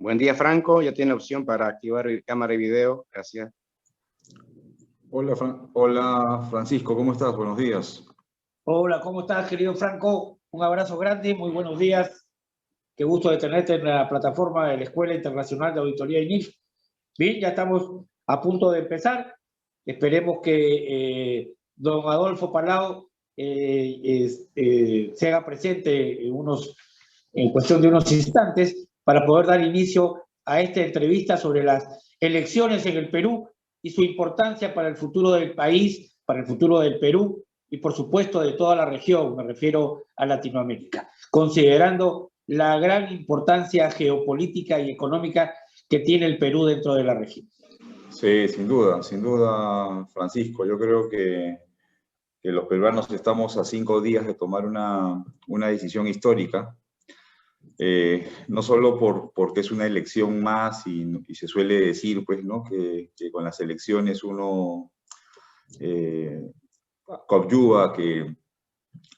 Buen día, Franco. Ya tiene opción para activar cámara y video. Gracias. Hola, Francisco, ¿cómo estás? Buenos días. Hola, ¿cómo estás, querido Franco? Un abrazo grande, muy buenos días. Qué gusto de tenerte en la plataforma de la Escuela Internacional de Auditoría INIF. Bien, ya estamos a punto de empezar. Esperemos que don Adolfo Palau se haga presente en cuestión de unos instantes para poder dar inicio a esta entrevista sobre las elecciones en el Perú y su importancia para el futuro del país, para el futuro del Perú y, por supuesto, de toda la región, me refiero a Latinoamérica, considerando la gran importancia geopolítica y económica que tiene el Perú dentro de la región. Sí, sin duda, Francisco. Yo creo que los peruanos estamos a 5 días de tomar una decisión histórica, no solo porque es una elección más y se suele decir, pues, ¿no? que con las elecciones uno coadyuva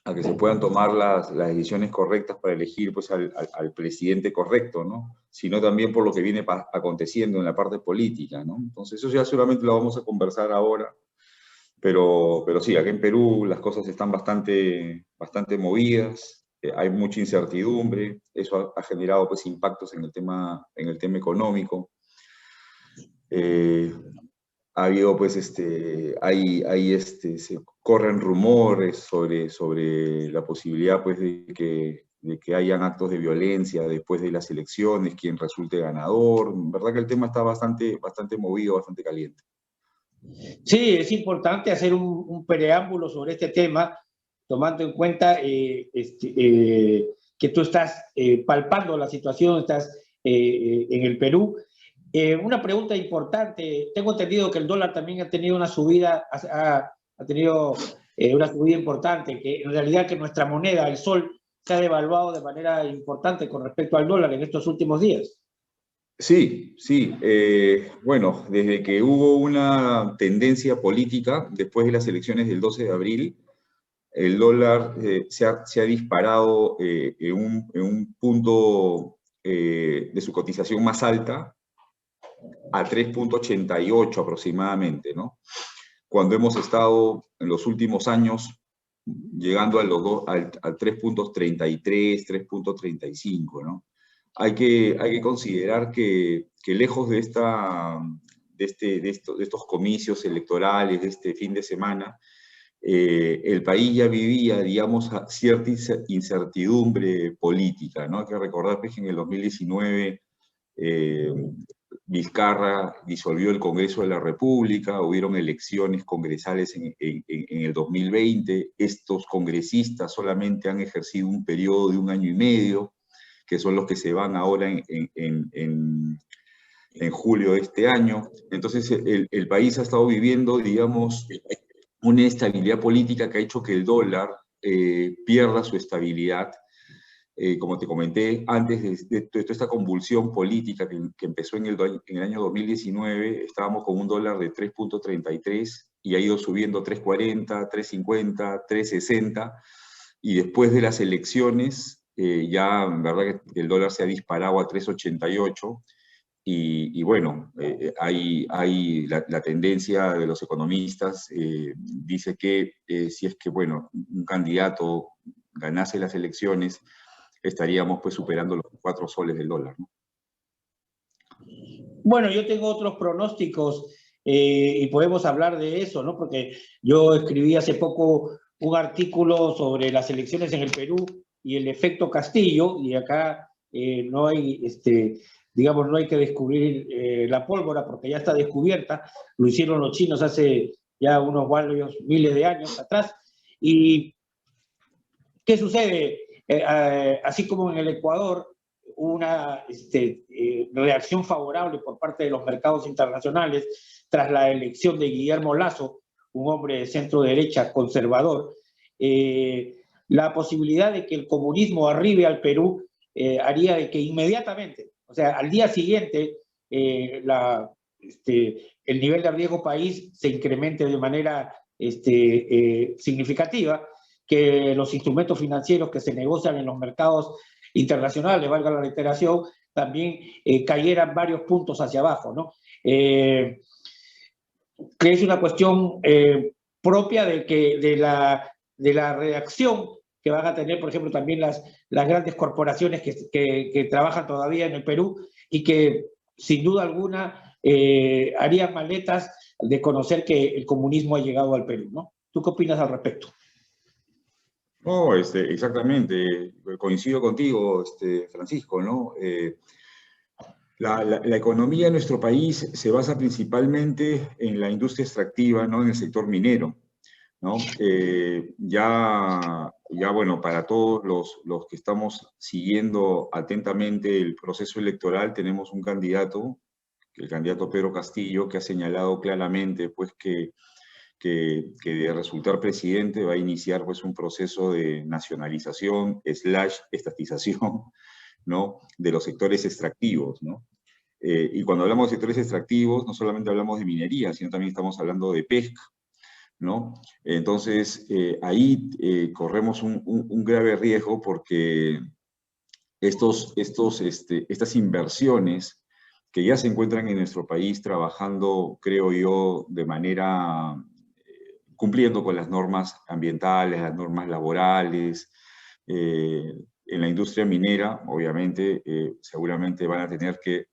a que se puedan tomar las decisiones correctas para elegir, pues, al presidente correcto, ¿no? Sino también por lo que viene aconteciendo en la parte política, ¿no? Entonces eso ya seguramente lo vamos a conversar ahora, pero sí, aquí en Perú las cosas están bastante movidas, hay mucha incertidumbre, eso ha generado, pues, impactos en el tema económico. Ha habido, pues, se corren rumores sobre la posibilidad, pues, de que hayan actos de violencia después de las elecciones, quien resulte ganador. Verdad que el tema está bastante movido, bastante caliente. Sí, es importante hacer un preámbulo sobre este tema, tomando en cuenta que tú estás palpando la situación, estás en el Perú. Una pregunta importante. Tengo entendido que el dólar también ha tenido una subida, ha tenido una subida importante, que en realidad que nuestra moneda, el sol, se ha devaluado de manera importante con respecto al dólar en estos últimos días. Sí. Bueno, desde que hubo una tendencia política después de las elecciones del 12 de abril, el dólar se ha disparado en un punto de su cotización más alta, a 3.88 aproximadamente, ¿no? Cuando hemos estado en los últimos años llegando al 3.33, 3.35, ¿no? Hay que considerar que lejos de estos comicios electorales de este fin de semana, el país ya vivía, digamos, cierta incertidumbre política, ¿no? Hay que recordar, pues, que en el 2019 Vizcarra disolvió el Congreso de la República, hubieron elecciones congresales en el 2020, estos congresistas solamente han ejercido un periodo de 1 año y medio, que son los que se van ahora en julio de este año. Entonces el país ha estado viviendo, digamos, una inestabilidad política que ha hecho que el dólar pierda su estabilidad. Como te comenté, antes de toda esta convulsión política que empezó en el año 2019, estábamos con un dólar de 3.33 y ha ido subiendo 3.40, 3.50, 3.60, y después de las elecciones, ya en verdad que el dólar se ha disparado a 3.88, y bueno, la tendencia de los economistas dice que si es que, bueno, un candidato ganase las elecciones, estaríamos, pues, superando los 4 soles del dólar, ¿no? Bueno, yo tengo otros pronósticos y podemos hablar de eso, ¿no? Porque yo escribí hace poco un artículo sobre las elecciones en el Perú y el efecto Castillo, y acá no hay, digamos, no hay que descubrir la pólvora porque ya está descubierta. Lo hicieron los chinos hace ya unos varios miles de años atrás. ¿Y qué sucede? Así como en el Ecuador, una reacción favorable por parte de los mercados internacionales tras la elección de Guillermo Lasso, un hombre de centro derecha conservador, la posibilidad de que el comunismo arribe al Perú haría de que inmediatamente, o sea, al día siguiente, el nivel de riesgo país se incremente de manera significativa, que los instrumentos financieros que se negocian en los mercados internacionales, valga la reiteración, también cayeran varios puntos hacia abajo, ¿no? Que es una cuestión propia de la reacción que van a tener, por ejemplo, también las grandes corporaciones que trabajan todavía en el Perú y que, sin duda alguna, harían maletas de conocer que el comunismo ha llegado al Perú, ¿no? ¿Tú qué opinas al respecto? No, exactamente, coincido contigo, Francisco, ¿no? La economía de nuestro país se basa principalmente en la industria extractiva, ¿no? En el sector minero, ¿no? Bueno, para todos los que estamos siguiendo atentamente el proceso electoral, tenemos un candidato, el candidato Pedro Castillo, que ha señalado claramente, pues, que de resultar presidente va a iniciar, pues, un proceso de nacionalización / estatización, ¿no? De los sectores extractivos, ¿no? Y cuando hablamos de sectores extractivos, no solamente hablamos de minería, sino también estamos hablando de pesca, ¿no? Entonces, ahí corremos un grave riesgo porque estas inversiones que ya se encuentran en nuestro país trabajando, creo yo, de manera, cumpliendo con las normas ambientales, las normas laborales, en la industria minera, obviamente, seguramente van a tener que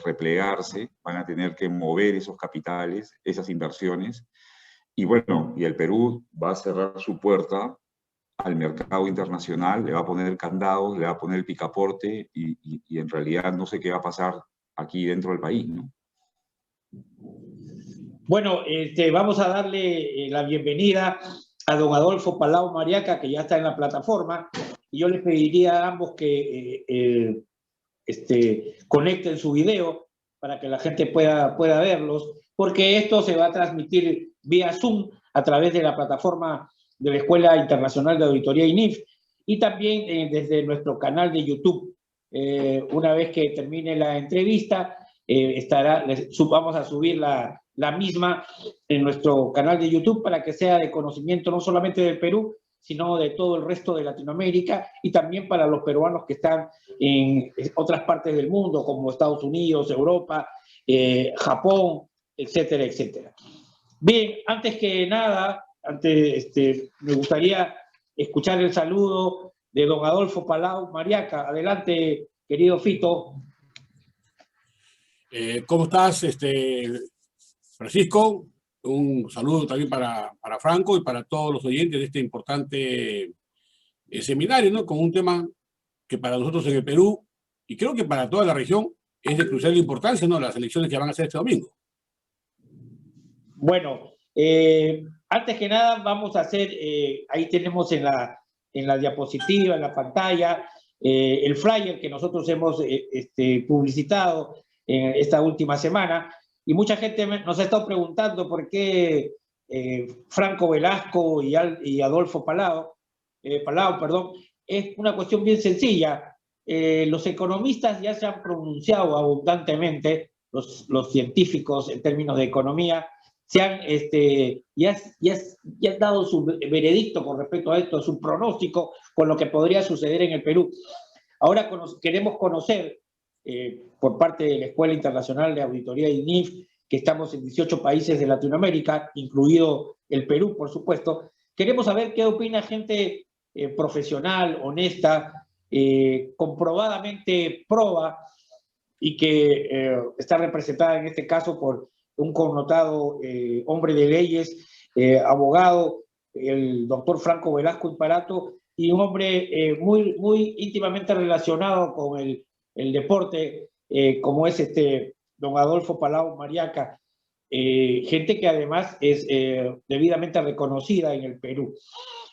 replegarse, van a tener que mover esos capitales, esas inversiones, y bueno, y el Perú va a cerrar su puerta al mercado internacional, le va a poner el candado, le va a poner el picaporte, y en realidad no sé qué va a pasar aquí dentro del país, ¿no? Bueno, vamos a darle la bienvenida a don Adolfo Palau Mariaca, que ya está en la plataforma, y yo les pediría a ambos que conecten su video para que la gente pueda verlos, porque esto se va a transmitir vía Zoom a través de la plataforma de la Escuela Internacional de Auditoría INIF y también desde nuestro canal de YouTube. Una vez que termine la entrevista, vamos a subir la misma en nuestro canal de YouTube para que sea de conocimiento no solamente del Perú, sino de todo el resto de Latinoamérica y también para los peruanos que están en otras partes del mundo, como Estados Unidos, Europa, Japón, etcétera, etcétera. Bien, antes que nada, me gustaría escuchar el saludo de don Adolfo Palau Mariaca. Adelante, querido Fito. ¿Cómo estás, Francisco? Un saludo también para Franco y para todos los oyentes de este importante seminario, ¿no? Con un tema que para nosotros en el Perú, y creo que para toda la región, es de crucial importancia, ¿no? Las elecciones que van a hacer este domingo. Bueno, antes que nada vamos a hacer, ahí tenemos en la diapositiva, en la pantalla, el flyer que nosotros hemos publicitado en esta última semana, y mucha gente nos ha estado preguntando por qué Franco Velasco y Adolfo Palau, perdón, es una cuestión bien sencilla. Los economistas ya se han pronunciado abundantemente, los científicos en términos de economía, ya han dado su veredicto con respecto a esto, su pronóstico con lo que podría suceder en el Perú. Ahora queremos conocer, por parte de la Escuela Internacional de Auditoría INIF, que estamos en 18 países de Latinoamérica, incluido el Perú, por supuesto, queremos saber qué opina gente profesional, honesta, comprobadamente proba, y que está representada en este caso por un connotado hombre de leyes, abogado, el doctor Franco Velasco Imparato, y un hombre muy íntimamente relacionado con el deporte, como es don Adolfo Palau Mariaca, gente que además es debidamente reconocida en el Perú.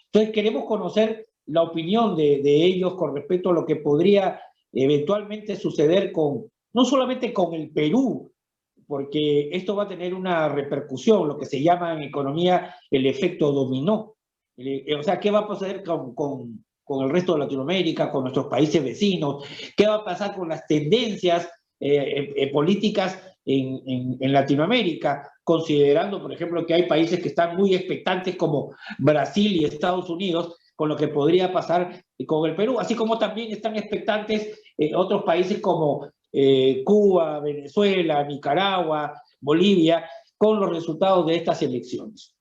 Entonces queremos conocer la opinión de ellos con respecto a lo que podría eventualmente suceder no solamente con el Perú, porque esto va a tener una repercusión, lo que se llama en economía el efecto dominó. O sea, ¿qué va a pasar con el resto de Latinoamérica, con nuestros países vecinos? ¿Qué va a pasar con las tendencias políticas en Latinoamérica? Considerando, por ejemplo, que hay países que están muy expectantes como Brasil y Estados Unidos, con lo que podría pasar con el Perú, así como también están expectantes otros países como Cuba, Venezuela, Nicaragua, Bolivia, con los resultados de estas elecciones.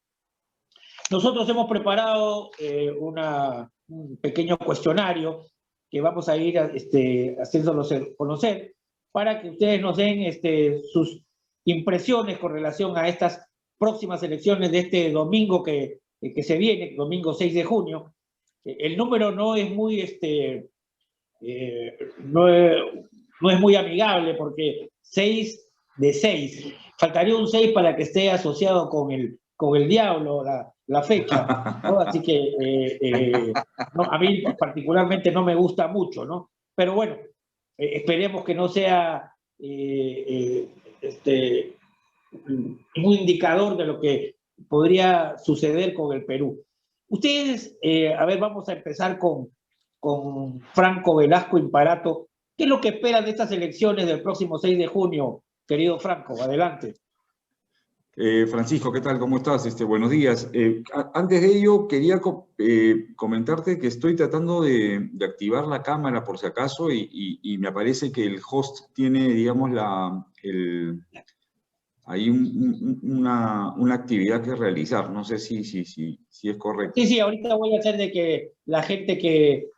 Nosotros hemos preparado un pequeño cuestionario que vamos a ir haciéndolos conocer para que ustedes nos den sus impresiones con relación a estas próximas elecciones de este domingo que se viene, domingo 6 de junio. El número no es muy, no es muy amigable porque 6 de 6. Faltaría un 6 para que esté asociado con el diablo, la fecha, ¿no? Así que no, a mí particularmente no me gusta mucho, ¿no? Pero bueno, esperemos que no sea muy indicador de lo que podría suceder con el Perú. Ustedes, a ver, vamos a empezar con Franco Velasco Imparato. ¿Qué es lo que esperan de estas elecciones del próximo 6 de junio, querido Franco? Adelante. Francisco, ¿qué tal? ¿Cómo estás? Buenos días. Antes de ello, quería comentarte que estoy tratando de activar la cámara por si acaso y me aparece que el host tiene, digamos, hay una actividad que realizar. No sé si es correcto. Sí, ahorita voy a hacer de que la gente que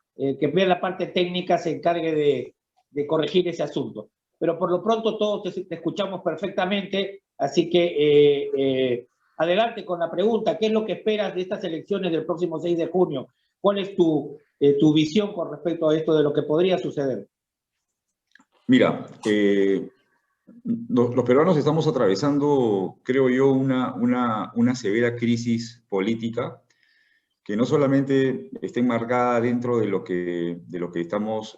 vea la parte técnica se encargue de corregir ese asunto. Pero por lo pronto todos te escuchamos perfectamente, así que adelante con la pregunta. ¿Qué es lo que esperas de estas elecciones del próximo 6 de junio? ¿Cuál es tu visión con respecto a esto de lo que podría suceder? Mira, los peruanos estamos atravesando, creo yo, una severa crisis política que no solamente está enmarcada dentro de lo que estamos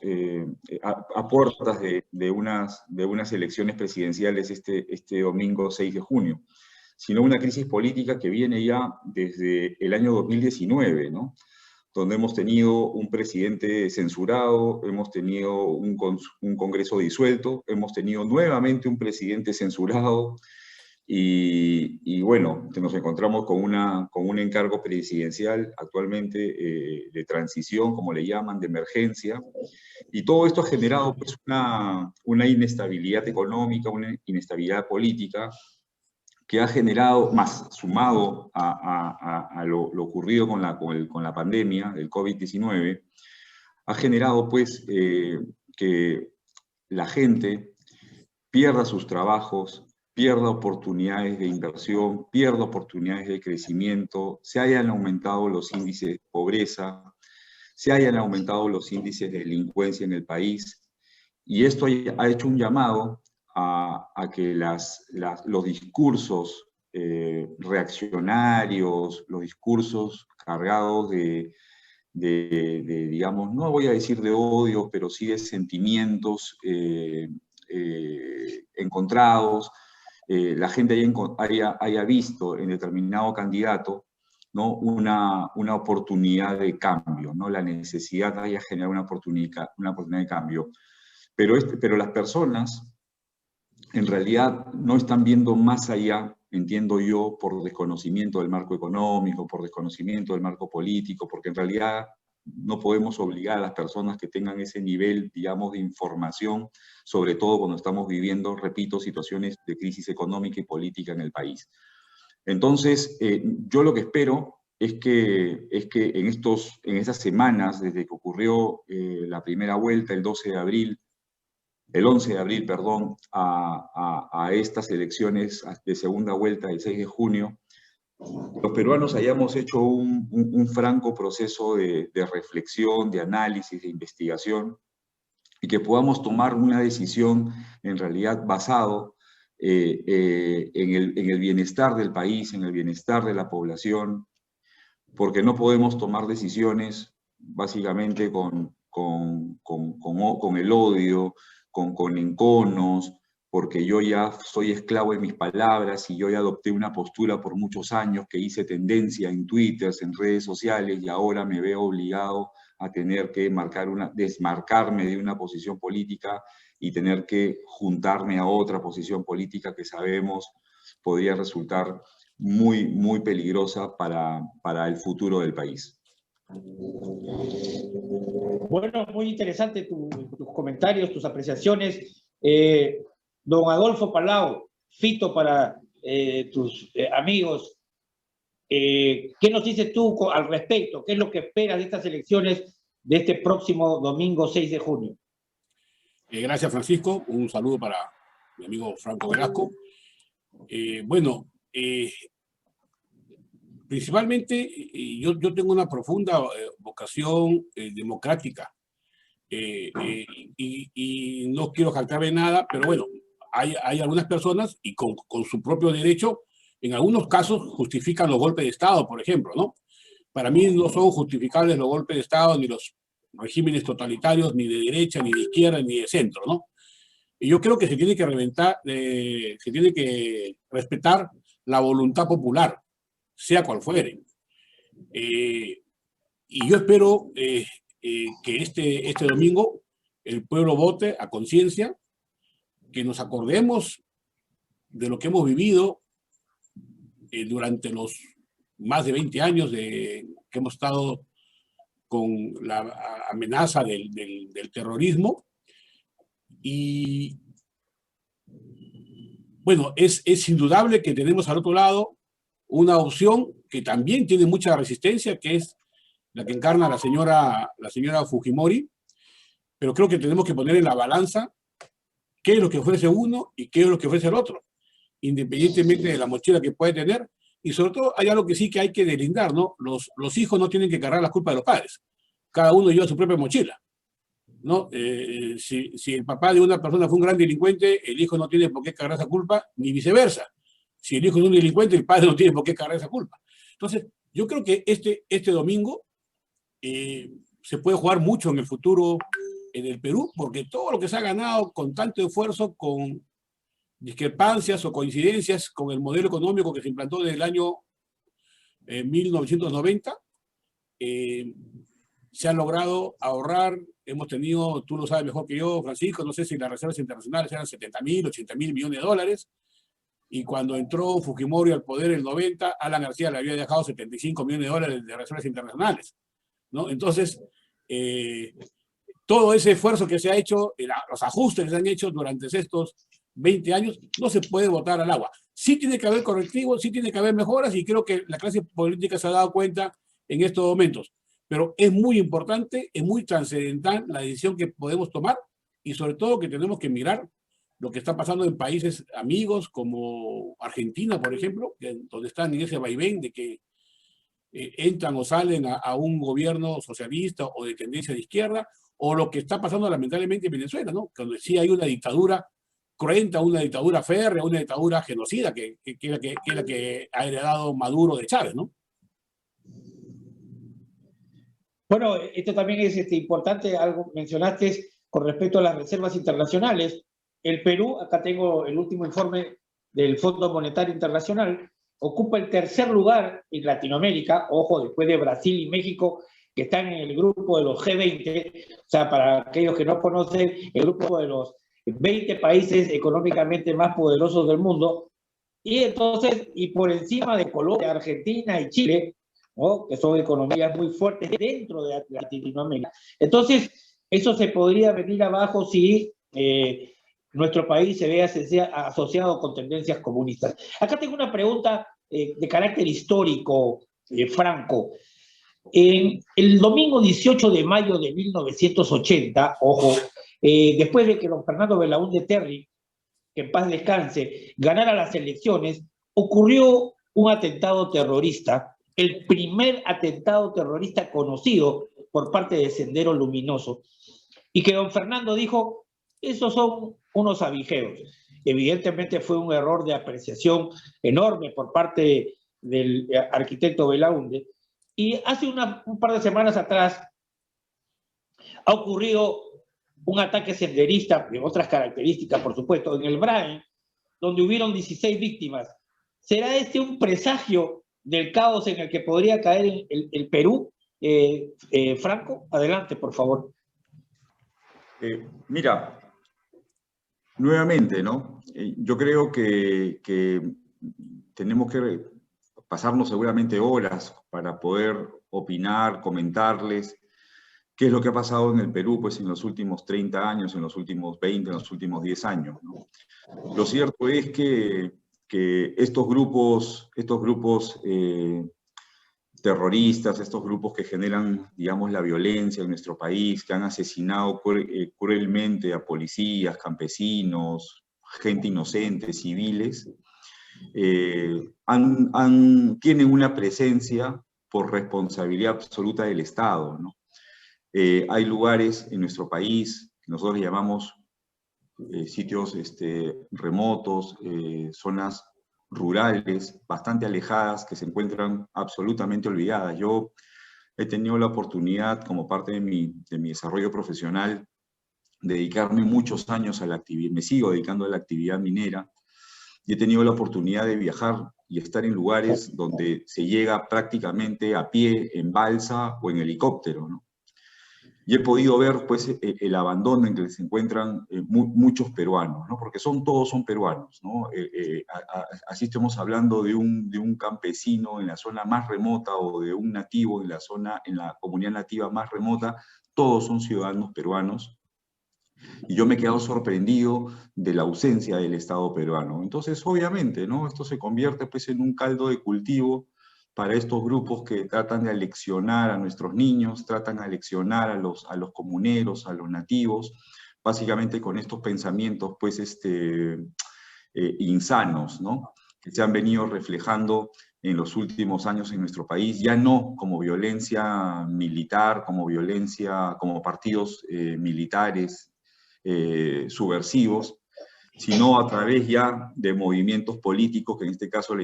a puertas de unas elecciones presidenciales este domingo 6 de junio, sino una crisis política que viene ya desde el año 2019, ¿no? Donde hemos tenido un presidente censurado, hemos tenido un Congreso disuelto, hemos tenido nuevamente un presidente censurado, y bueno, nos encontramos con un encargo presidencial actualmente de transición, como le llaman, de emergencia, y todo esto ha generado pues, una inestabilidad económica, una inestabilidad política, que ha generado, más sumado a lo ocurrido con la pandemia del COVID-19, ha generado pues que la gente pierda sus trabajos, pierda oportunidades de inversión, pierda oportunidades de crecimiento, se hayan aumentado los índices de pobreza, se hayan aumentado los índices de delincuencia en el país, y esto ha hecho un llamado a que los discursos reaccionarios, los discursos cargados de, digamos, no voy a decir de odio, pero sí de sentimientos encontrados, la gente haya visto en determinado candidato, ¿no? una oportunidad de cambio, ¿no? La necesidad de generar una oportunidad de cambio. Pero las personas en realidad no están viendo más allá, entiendo yo, por desconocimiento del marco económico, por desconocimiento del marco político, porque en realidad no podemos obligar a las personas que tengan ese nivel, digamos, de información, sobre todo cuando estamos viviendo, repito, situaciones de crisis económica y política en el país. Entonces, yo lo que espero es que en estas semanas, desde que ocurrió la primera vuelta, el 11 de abril, a estas elecciones de segunda vuelta del 6 de junio, los peruanos hayamos hecho un franco proceso de reflexión, de análisis, de investigación, y que podamos tomar una decisión en realidad basado en el bienestar del país, en el bienestar de la población, porque no podemos tomar decisiones básicamente con el odio, con enconos, porque yo ya soy esclavo de mis palabras y yo ya adopté una postura por muchos años que hice tendencia en Twitter, en redes sociales, y ahora me veo obligado a tener que desmarcarme de una posición política y tener que juntarme a otra posición política que sabemos podría resultar muy, muy peligrosa para el futuro del país. Bueno, muy interesante tus comentarios, tus apreciaciones. Don Adolfo Palau, Fito para tus amigos, ¿qué nos dices tú al respecto? ¿Qué es lo que esperas de estas elecciones de este próximo domingo 6 de junio? Gracias, Francisco. Un saludo para mi amigo Franco Velasco. Principalmente yo tengo una profunda vocación democrática y no quiero jactarme de nada, pero bueno, hay algunas personas y con su propio derecho, en algunos casos justifican los golpes de Estado, por ejemplo, ¿no? Para mí no son justificables los golpes de Estado ni los regímenes totalitarios, ni de derecha, ni de izquierda, ni de centro, ¿no? Y yo creo que se tiene que respetar la voluntad popular, sea cual fuere. Y yo espero que este domingo el pueblo vote a conciencia, que nos acordemos de lo que hemos vivido durante los más de 20 años que hemos estado con la amenaza del terrorismo. Y bueno, es indudable que tenemos al otro lado una opción que también tiene mucha resistencia, que es la que encarna la señora Fujimori, pero creo que tenemos que poner en la balanza qué es lo que ofrece uno y qué es lo que ofrece el otro, independientemente de la mochila que puede tener. Y sobre todo hay algo que sí que hay que delindar, ¿no? Los hijos no tienen que cargar la culpa de los padres. Cada uno lleva su propia mochila, ¿no? Si el papá de una persona fue un gran delincuente, el hijo no tiene por qué cargar esa culpa, ni viceversa. Si el hijo es un delincuente, el padre no tiene por qué cargar esa culpa. Entonces, yo creo que este domingo se puede jugar mucho en el futuro en el Perú, porque todo lo que se ha ganado con tanto esfuerzo, con discrepancias o coincidencias con el modelo económico que se implantó desde el año 1990, se ha logrado ahorrar. Hemos tenido, tú lo sabes mejor que yo, Francisco, no sé si las reservas internacionales eran 70.000, 80.000 millones de dólares, y cuando entró Fujimori al poder en el 90, Alan García le había dejado 75 millones de dólares de reservas internacionales, ¿no? Entonces, todo ese esfuerzo que se ha hecho, los ajustes que se han hecho durante estos 20 años, no se puede botar al agua. Sí tiene que haber correctivos, sí tiene que haber mejoras, y creo que la clase política se ha dado cuenta en estos momentos. Pero es muy importante, es muy trascendental la decisión que podemos tomar, y sobre todo que tenemos que mirar lo que está pasando en países amigos como Argentina, por ejemplo, donde están en ese vaivén de que entran o salen a un gobierno socialista o de tendencia de izquierda, o lo que está pasando lamentablemente en Venezuela, ¿no? Donde sí hay una dictadura cruenta, una dictadura férrea, una dictadura genocida, que es la que ha heredado Maduro de Chávez, ¿no? Bueno, esto también es importante, algo mencionaste con respecto a las reservas internacionales. El Perú, acá tengo el último informe del Fondo Monetario Internacional, ocupa el tercer lugar en Latinoamérica, ojo, después de Brasil y México, que están en el grupo de los G20, o sea, para aquellos que no conocen, el grupo de los 20 países económicamente más poderosos del mundo, y entonces, y por encima de Colombia, Argentina y Chile, ¿no? Que son economías muy fuertes dentro de Latinoamérica. Entonces, eso se podría venir abajo si nuestro país se ve asociado con tendencias comunistas. Acá tengo una pregunta de carácter histórico, Franco. El domingo 18 de mayo de 1980, ojo, después de que don Fernando Belaúnde Terry, que en paz descanse, ganara las elecciones, ocurrió un atentado terrorista, el primer atentado terrorista conocido por parte de Sendero Luminoso, y que don Fernando dijo, esos son unos avijeros. Evidentemente fue un error de apreciación enorme por parte del arquitecto Belaúnde, y hace un par de semanas atrás ha ocurrido un ataque senderista, de otras características, por supuesto, en el Brain, donde hubieron 16 víctimas. ¿Será este un presagio del caos en el que podría caer el Perú? Franco, adelante, por favor. Mira, nuevamente, ¿no? Yo creo que tenemos que pasarnos seguramente horas para poder opinar, comentarles, ¿Qué es lo que ha pasado en el Perú pues, en los últimos 30 años, en los últimos 20, en los últimos 10 años, ¿no? Lo cierto es que estos grupos terroristas, estos grupos que generan, digamos, la violencia en nuestro país, que han asesinado cruelmente a policías, campesinos, gente inocente, civiles, tienen una presencia por responsabilidad absoluta del Estado, ¿no? Hay lugares en nuestro país que nosotros llamamos sitios remotos, zonas rurales, bastante alejadas, que se encuentran absolutamente olvidadas. Yo he tenido la oportunidad, como parte de mi desarrollo profesional, de dedicarme muchos años a la actividad, me sigo dedicando a la actividad minera, y he tenido la oportunidad de viajar y estar en lugares donde se llega prácticamente a pie, en balsa o en helicóptero, ¿no? Y he podido ver pues, el abandono en que se encuentran muchos peruanos, ¿no? Porque todos son peruanos, ¿no? Así estamos hablando de un campesino en la zona más remota o de un nativo en la comunidad nativa más remota, todos son ciudadanos peruanos. Y yo me he quedado sorprendido de la ausencia del Estado peruano. Entonces, obviamente, ¿no? Esto se convierte pues, en un caldo de cultivo para estos grupos que tratan de aleccionar a nuestros niños, tratan de aleccionar a los comuneros, a los nativos, básicamente con estos pensamientos pues, insanos, ¿no? Que se han venido reflejando en los últimos años en nuestro país, ya no como violencia militar, como partidos militares subversivos, sino a través ya de movimientos políticos, que en este caso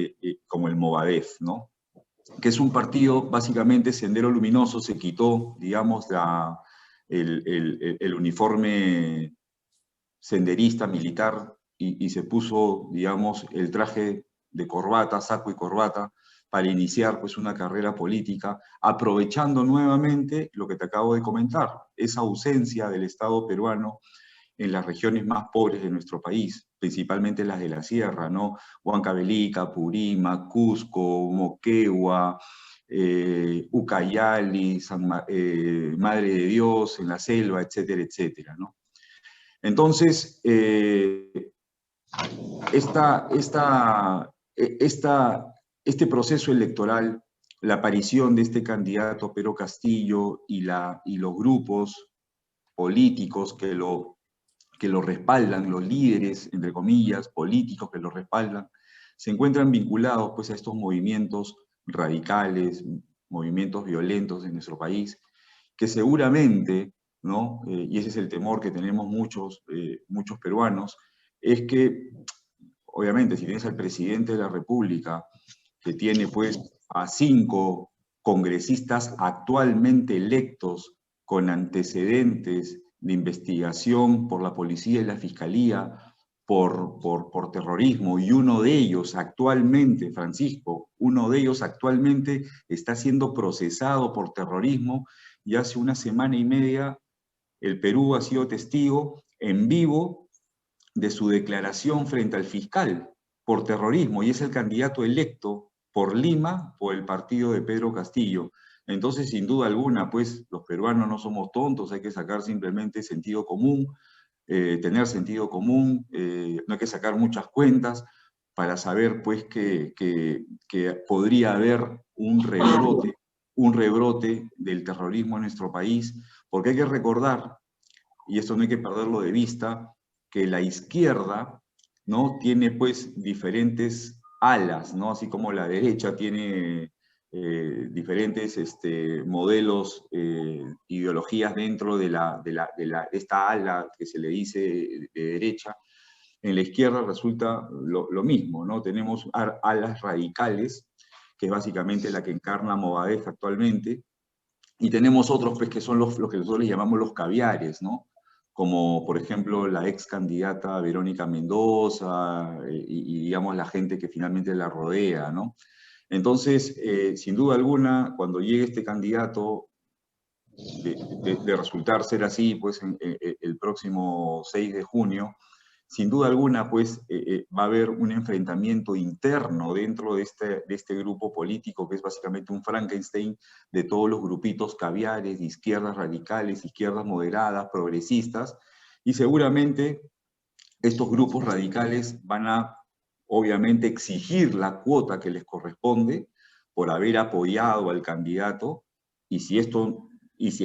como el Movadef, ¿no? Que es un partido, básicamente, Sendero Luminoso se quitó, digamos, el uniforme senderista militar y se puso, digamos, el traje de corbata, saco y corbata, para iniciar pues, una carrera política, aprovechando nuevamente lo que te acabo de comentar, esa ausencia del Estado peruano en las regiones más pobres de nuestro país, principalmente las de la sierra, ¿no? Huancavelica, Purímac, Cusco, Moquegua, Ucayali, Madre de Dios, en la selva, etcétera, etcétera, ¿no? Entonces, este proceso electoral, la aparición de este candidato Pedro Castillo y los grupos políticos que lo respaldan, los líderes, entre comillas, políticos que lo respaldan, se encuentran vinculados pues, a estos movimientos radicales, movimientos violentos en nuestro país, que seguramente, ¿no? Y ese es el temor que tenemos muchos peruanos, es que, obviamente, si tienes al presidente de la República, que tiene pues a 5 congresistas actualmente electos con antecedentes de investigación por la policía y la fiscalía por terrorismo, y uno de ellos actualmente, Francisco, uno de ellos actualmente está siendo procesado por terrorismo, y hace una semana y media el Perú ha sido testigo en vivo de su declaración frente al fiscal por terrorismo, y es el candidato electo por Lima, por el partido de Pedro Castillo. Entonces, sin duda alguna, pues los peruanos no somos tontos, hay que sacar simplemente sentido común, tener sentido común, no hay que sacar muchas cuentas para saber pues que podría haber un rebrote del terrorismo en nuestro país, porque hay que recordar, y esto no hay que perderlo de vista, que la izquierda, ¿no? Tiene pues diferentes alas, ¿no? Así como la derecha tiene diferentes modelos, ideologías dentro de esta ala que se le dice de derecha. En la izquierda resulta lo mismo, ¿no? Tenemos alas radicales, que es básicamente la que encarna Movadef actualmente, y tenemos otros pues, que son los que nosotros les llamamos los caviares, ¿no? Como por ejemplo la ex candidata Verónica Mendoza y digamos la gente que finalmente la rodea, ¿no? Entonces, sin duda alguna, cuando llegue este candidato, de resultar ser así, pues el próximo 6 de junio, sin duda alguna, pues, va a haber un enfrentamiento interno dentro de este grupo político, que es básicamente un Frankenstein de todos los grupitos caviares, de izquierdas radicales, izquierdas moderadas, progresistas, y seguramente estos grupos radicales van a, obviamente, exigir la cuota que les corresponde por haber apoyado al candidato, y si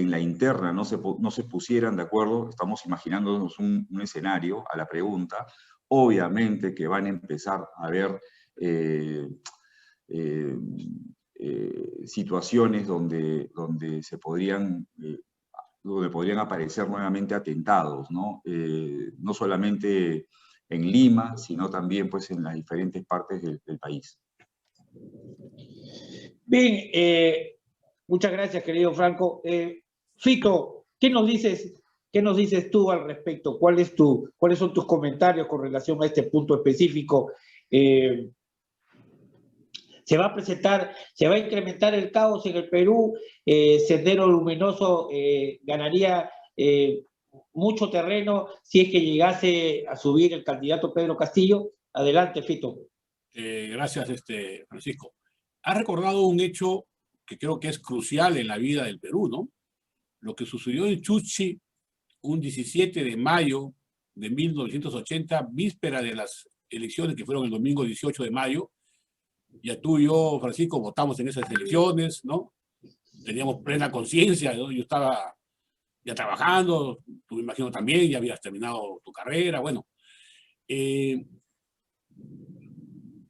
en la interna no se pusieran de acuerdo, estamos imaginándonos un escenario a la pregunta, obviamente que van a empezar a haber situaciones donde podrían aparecer nuevamente atentados, ¿no? No solamente en Lima, sino también, pues, en las diferentes partes del país. Bien, muchas gracias, querido Franco. Fito, ¿qué nos dices tú al respecto? ¿Cuáles son tus comentarios con relación a este punto específico? ¿Se va a incrementar el caos en el Perú? Sendero Luminoso ganaría mucho terreno si es que llegase a subir el candidato Pedro Castillo. Adelante, Fito. Gracias, Francisco. Ha recordado un hecho que creo que es crucial en la vida del Perú, ¿no? Lo que sucedió en Chuchi un 17 de mayo de 1980, víspera de las elecciones que fueron el domingo 18 de mayo. Ya tú y yo, Francisco, votamos en esas elecciones, ¿no? Teníamos plena conciencia, ¿no? Yo estaba ya trabajando, tú me imagino también, ya habías terminado tu carrera, bueno.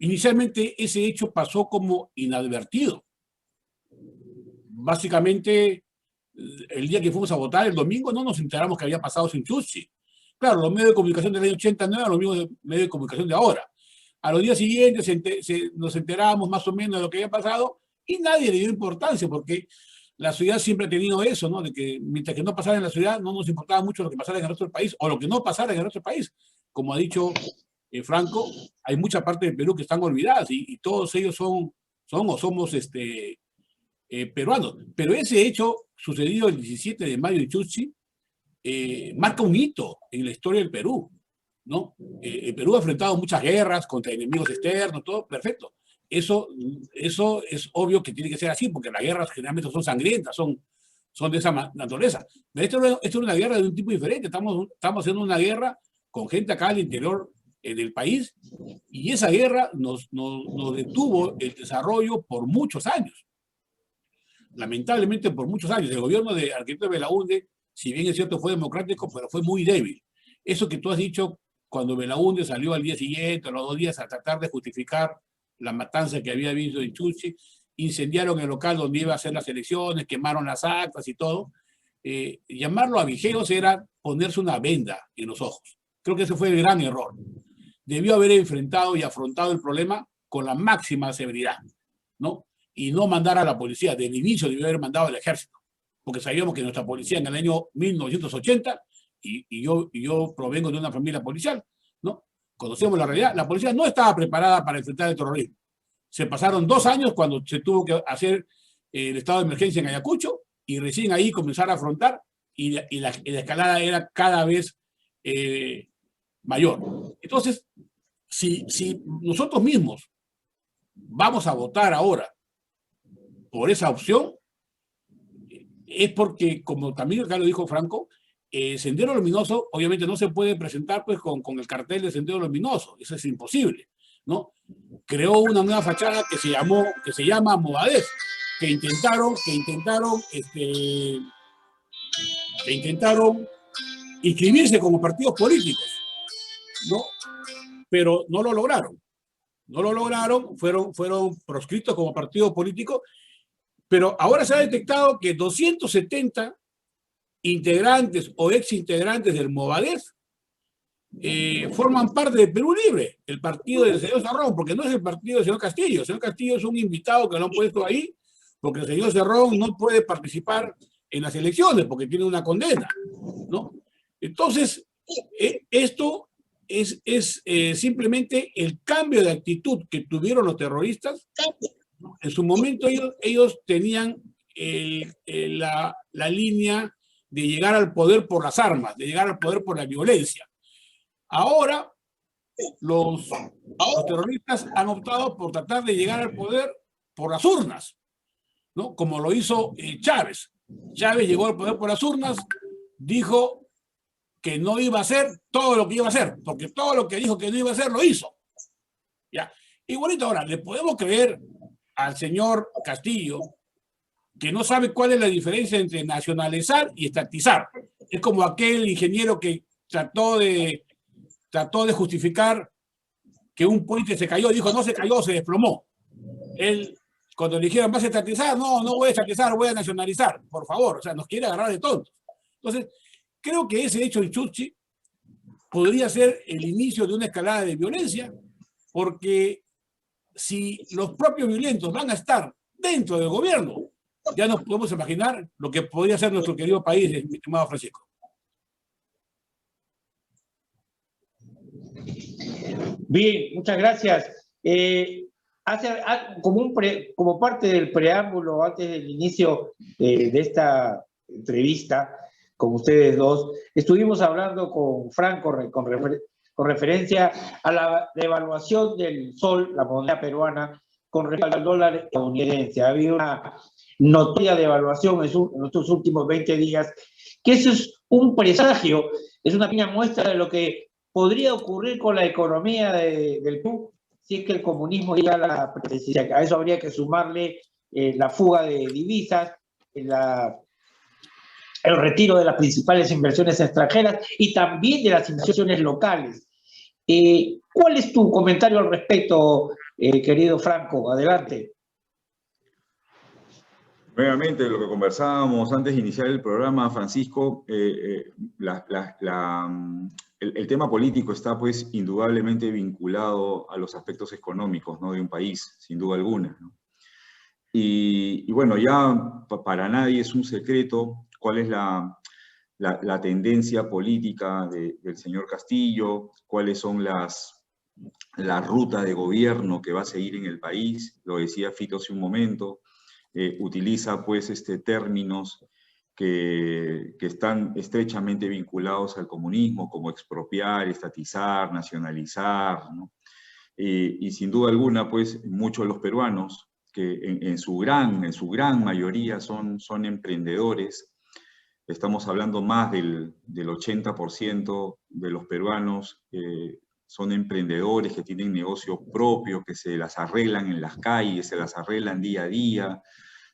Inicialmente ese hecho pasó como inadvertido. Básicamente, el día que fuimos a votar, el domingo, no nos enteramos que había pasado sin Chuchi. Claro, los medios de comunicación del año 89 eran los mismos medios de comunicación de ahora. A los días siguientes nos enterábamos más o menos de lo que había pasado y nadie le dio importancia, porque la ciudad siempre ha tenido eso, ¿no? De que mientras que no pasara en la ciudad, no nos importaba mucho lo que pasara en el resto del país o lo que no pasara en el resto del país. Como ha dicho Franco, hay mucha parte del Perú que están olvidadas y todos ellos somos peruanos. Pero ese hecho sucedido el 17 de mayo en Chuchi marca un hito en la historia del Perú, ¿no? El Perú ha enfrentado muchas guerras contra enemigos externos, todo perfecto. Eso es obvio que tiene que ser así, porque las guerras generalmente son sangrientas, son de esa naturaleza. Pero esto es una guerra de un tipo diferente. Estamos haciendo una guerra con gente acá al interior del país, y esa guerra nos detuvo el desarrollo por muchos años. Lamentablemente por muchos años. El gobierno de Arquitecto Belaúnde, si bien es cierto, fue democrático, pero fue muy débil. Eso que tú has dicho, cuando Belaúnde salió al día siguiente, a los 2 días, a tratar de justificar la matanza que había habido en Chuchi, incendiaron el local donde iba a hacer las elecciones, quemaron las actas y todo. Llamarlo avijeros era ponerse una venda en los ojos. Creo que ese fue el gran error. Debió haber enfrentado y afrontado el problema con la máxima severidad, ¿no? Y no mandar a la policía. Del inicio debió haber mandado al ejército, porque sabíamos que nuestra policía en el año 1980, y yo provengo de una familia policial, ¿no? Conocemos la realidad. La policía no estaba preparada para enfrentar el terrorismo. Se pasaron 2 años cuando se tuvo que hacer el estado de emergencia en Ayacucho, y recién ahí comenzar a afrontar, y la escalada era cada vez mayor. Entonces, si nosotros mismos vamos a votar ahora por esa opción, es porque, como también acá lo dijo Franco, Sendero Luminoso obviamente no se puede presentar pues con el cartel de Sendero Luminoso, eso es imposible, ¿no? Creó una nueva fachada que se llama Movadef, que intentaron inscribirse como partidos políticos, ¿no? Pero no lo lograron. No lo lograron, fueron proscritos como partido político, pero ahora se ha detectado que 270 integrantes o exintegrantes del Movadef forman parte de Perú Libre, el partido del señor Cerrón, porque no es el partido del señor Castillo. El señor Castillo es un invitado que lo han puesto ahí, porque el señor Cerrón no puede participar en las elecciones, porque tiene una condena, ¿no? Entonces, esto es simplemente el cambio de actitud que tuvieron los terroristas. En su momento ellos tenían la línea de llegar al poder por las armas, de llegar al poder por la violencia. Ahora los terroristas han optado por tratar de llegar al poder por las urnas, ¿no? Como lo hizo Chávez. Chávez llegó al poder por las urnas, dijo que no iba a hacer todo lo que iba a hacer, porque todo lo que dijo que no iba a hacer lo hizo. ¿Ya? Igualito ahora, ¿le podemos creer al señor Castillo que no sabe cuál es la diferencia entre nacionalizar y estatizar? Es como aquel ingeniero que trató de justificar que un puente se cayó, dijo no se cayó, se desplomó. Él, cuando le dijeron vas a estatizar, no voy a estatizar, voy a nacionalizar, por favor, o sea, nos quiere agarrar de tontos. Entonces, creo que ese hecho en Chuchi podría ser el inicio de una escalada de violencia, porque si los propios violentos van a estar dentro del gobierno, ya nos podemos imaginar lo que podría ser nuestro querido país, mi estimado Francisco. Bien, muchas gracias. Como parte del preámbulo, antes del inicio de esta entrevista con ustedes dos, estuvimos hablando con Franco con referencia a la devaluación del sol, la moneda peruana, con respecto al dólar estadounidense. Ha habido una notoria devaluación en estos últimos 20 días, que eso es un presagio, es una pequeña muestra de lo que podría ocurrir con la economía del Perú si es que el comunismo llega a la presidencia. A eso habría que sumarle la fuga de divisas, el retiro de las principales inversiones extranjeras y también de las inversiones locales. ¿Cuál es tu comentario al respecto, querido Franco? Adelante. Nuevamente, lo que conversábamos antes de iniciar el programa, Francisco, el tema político está pues indudablemente vinculado a los aspectos económicos, ¿no?, de un país, sin duda alguna, ¿no? Y bueno, ya para nadie es un secreto cuál es la tendencia política del señor Castillo, cuáles son la ruta de gobierno que va a seguir en el país. Lo decía Fito hace un momento. Utiliza pues términos que están estrechamente vinculados al comunismo, como expropiar, estatizar, nacionalizar, ¿no? Y sin duda alguna, pues muchos de los peruanos, que en su gran mayoría son emprendedores. Estamos hablando más del 80% de los peruanos son emprendedores que tienen negocios propios, que se las arreglan en las calles, se las arreglan día a día,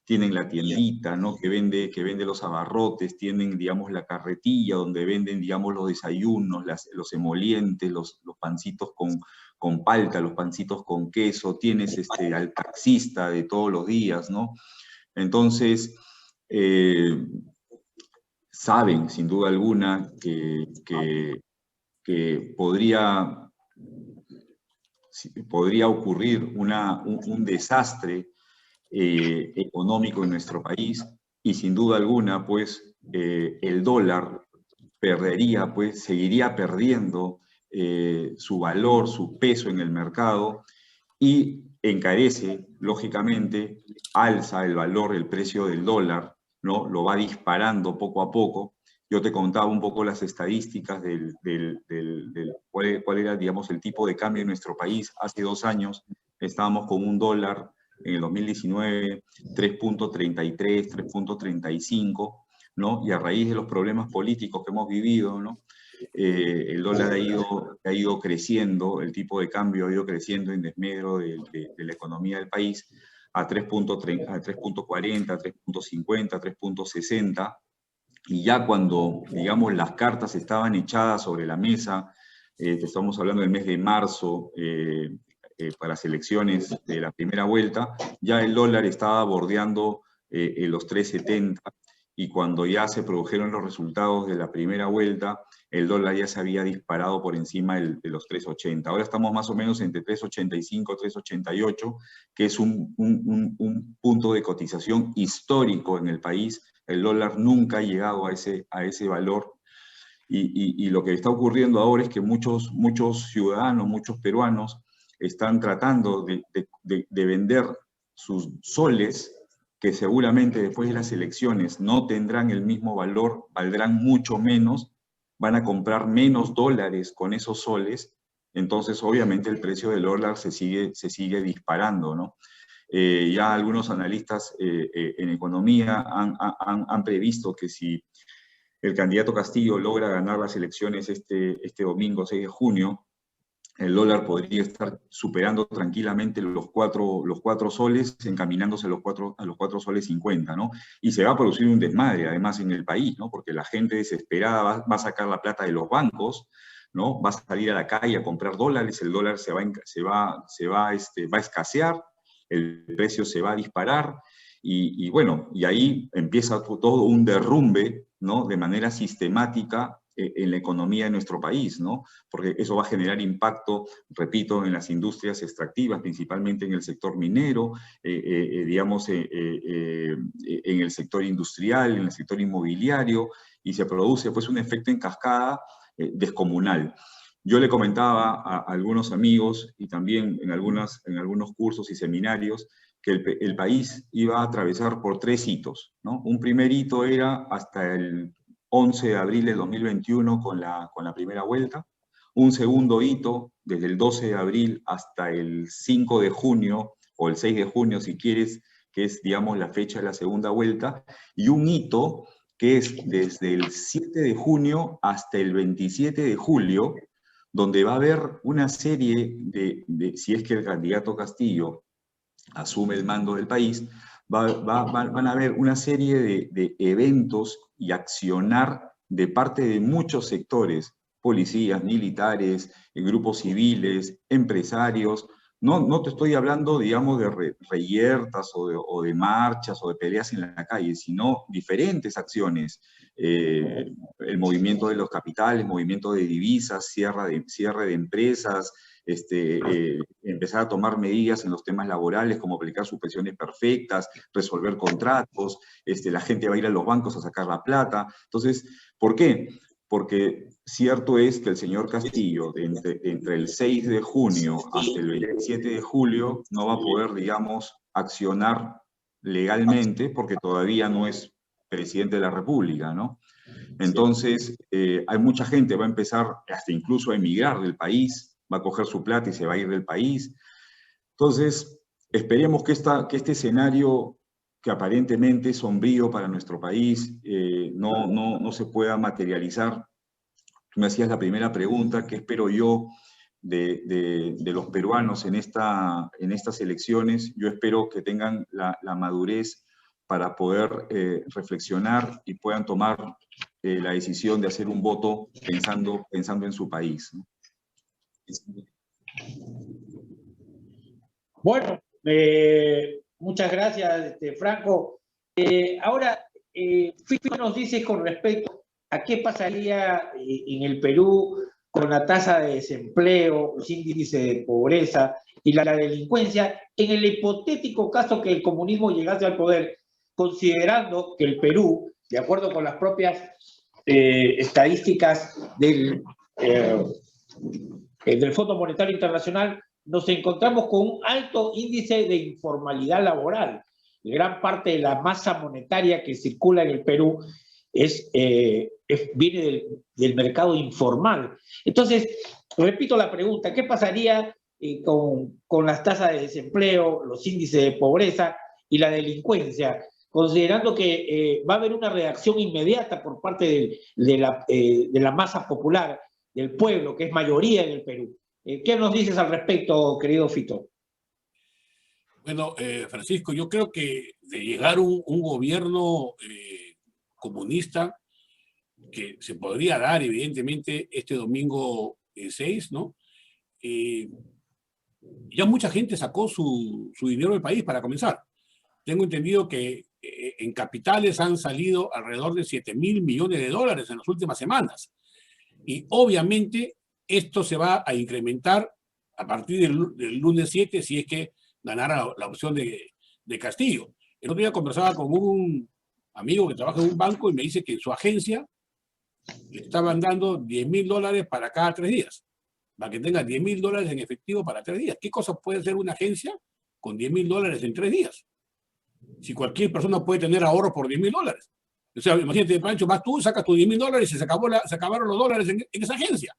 tienen la tiendita, ¿no?, que vende los abarrotes, tienen, digamos, la carretilla donde venden, digamos, los desayunos, los emolientes, los pancitos con palta, los pancitos con queso, tienes al taxista de todos los días, ¿no? Entonces, saben, sin duda alguna, que podría ocurrir un desastre económico en nuestro país, y sin duda alguna, pues, el dólar perdería, pues, seguiría perdiendo su valor, su peso en el mercado, y encarece, lógicamente, alza el valor, el precio del dólar, ¿no? Lo va disparando poco a poco. Yo te contaba un poco las estadísticas cuál era, digamos, el tipo de cambio en nuestro país. Hace 2 años estábamos con un dólar, en el 2019, 3.33, 3.35, ¿no? Y a raíz de los problemas políticos que hemos vivido, ¿no?, el dólar ha ido creciendo, el tipo de cambio ha ido creciendo en desmedro de la economía del país, a 3.40, 3.50, 3.60, y ya cuando, digamos, las cartas estaban echadas sobre la mesa, estamos hablando del mes de marzo, para las elecciones de la primera vuelta, ya el dólar estaba bordeando los 3.70, y cuando ya se produjeron los resultados de la primera vuelta, el dólar ya se había disparado por encima de los 3.80. Ahora estamos más o menos entre 3.85, 3.88, que es un punto de cotización histórico en el país. El dólar nunca ha llegado a ese valor. Y lo que está ocurriendo ahora es que muchos ciudadanos, muchos peruanos, están tratando de vender sus soles, que seguramente después de las elecciones no tendrán el mismo valor, valdrán mucho menos, van a comprar menos dólares con esos soles, entonces obviamente el precio del dólar se sigue disparando, ¿no? Ya algunos analistas en economía han previsto que si el candidato Castillo logra ganar las elecciones este domingo 6 de junio, el dólar podría estar superando tranquilamente los cuatro soles, encaminándose a los 4 soles 50, ¿no? Y se va a producir un desmadre, además, en el país, ¿no? Porque la gente desesperada va a sacar la plata de los bancos, ¿no? Va a salir a la calle a comprar dólares, el dólar va a escasear, el precio se va a disparar, y bueno, y ahí empieza todo un derrumbe, ¿no? De manera sistemática en la economía de nuestro país, ¿no? Porque eso va a generar impacto, repito, en las industrias extractivas, principalmente en el sector minero, digamos, en el sector industrial, en el sector inmobiliario, y se produce pues un efecto en cascada descomunal. Yo le comentaba a algunos amigos, y también en algunos cursos y seminarios, que el país iba a atravesar por 3 hitos, ¿no? Un primer hito era hasta el 11 de abril de 2021 con la primera vuelta. Un segundo hito, desde el 12 de abril hasta el 5 de junio, o el 6 de junio si quieres, que es, digamos, la fecha de la segunda vuelta. Y un hito que es desde el 7 de junio hasta el 27 de julio, donde va a haber una serie si es que el candidato Castillo asume el mando del país, van a haber una serie de eventos y accionar de parte de muchos sectores, policías, militares, grupos civiles, empresarios. No te estoy hablando, digamos, de reyertas o de marchas o de peleas en la calle, sino diferentes acciones. El movimiento de los capitales, movimiento de divisas, cierre de empresas, empezar a tomar medidas en los temas laborales, como aplicar suspensiones perfectas, resolver contratos, la gente va a ir a los bancos a sacar la plata. Entonces, ¿por qué? Porque cierto es que el señor Castillo, entre el 6 de junio hasta el 27 de julio, no va a poder, digamos, accionar legalmente, porque todavía no es presidente de la República, ¿no? Entonces, hay mucha gente que va a empezar hasta incluso a emigrar del país, va a coger su plata y se va a ir del país. Entonces, esperemos que este escenario, que aparentemente es sombrío para nuestro país, no se pueda materializar. Tú me hacías la primera pregunta: ¿qué espero yo de los peruanos en estas elecciones? Yo espero que tengan la madurez para poder reflexionar y puedan tomar la decisión de hacer un voto pensando en su país, ¿no? Bueno, muchas gracias, Franco. Ahora, Fito nos dice con respecto a qué pasaría en el Perú con la tasa de desempleo, los índices de pobreza y la delincuencia, en el hipotético caso que el comunismo llegase al poder, considerando que el Perú, de acuerdo con las propias estadísticas del Fondo Monetario Internacional, nos encontramos con un alto índice de informalidad laboral. Gran parte de la masa monetaria que circula en el Perú viene del mercado informal. Entonces, repito la pregunta: ¿qué pasaría con las tasas de desempleo, los índices de pobreza y la delincuencia, considerando que va a haber una reacción inmediata por parte de la masa popular, del pueblo, que es mayoría en el Perú? ¿Qué nos dices al respecto, querido Fito? Bueno, Francisco, yo creo que de llegar un gobierno comunista, que se podría dar evidentemente este domingo 6, ¿no? Ya mucha gente sacó su dinero del país para comenzar. Tengo entendido que en capitales han salido alrededor de 7.000 millones de dólares en las últimas semanas. Y obviamente esto se va a incrementar a partir del lunes 7, si es que ganara la opción de Castillo. El otro día conversaba con un amigo que trabaja en un banco y me dice que en su agencia le estaban dando $10.000 para cada 3 días, para que tenga $10.000 en efectivo para 3 días. ¿Qué cosa puede hacer una agencia con $10.000 en 3 días? Si cualquier persona puede tener ahorro por $10.000. O sea, imagínate, Pancho, vas tú, sacas tus $10.000 y se acabaron los dólares en esa agencia.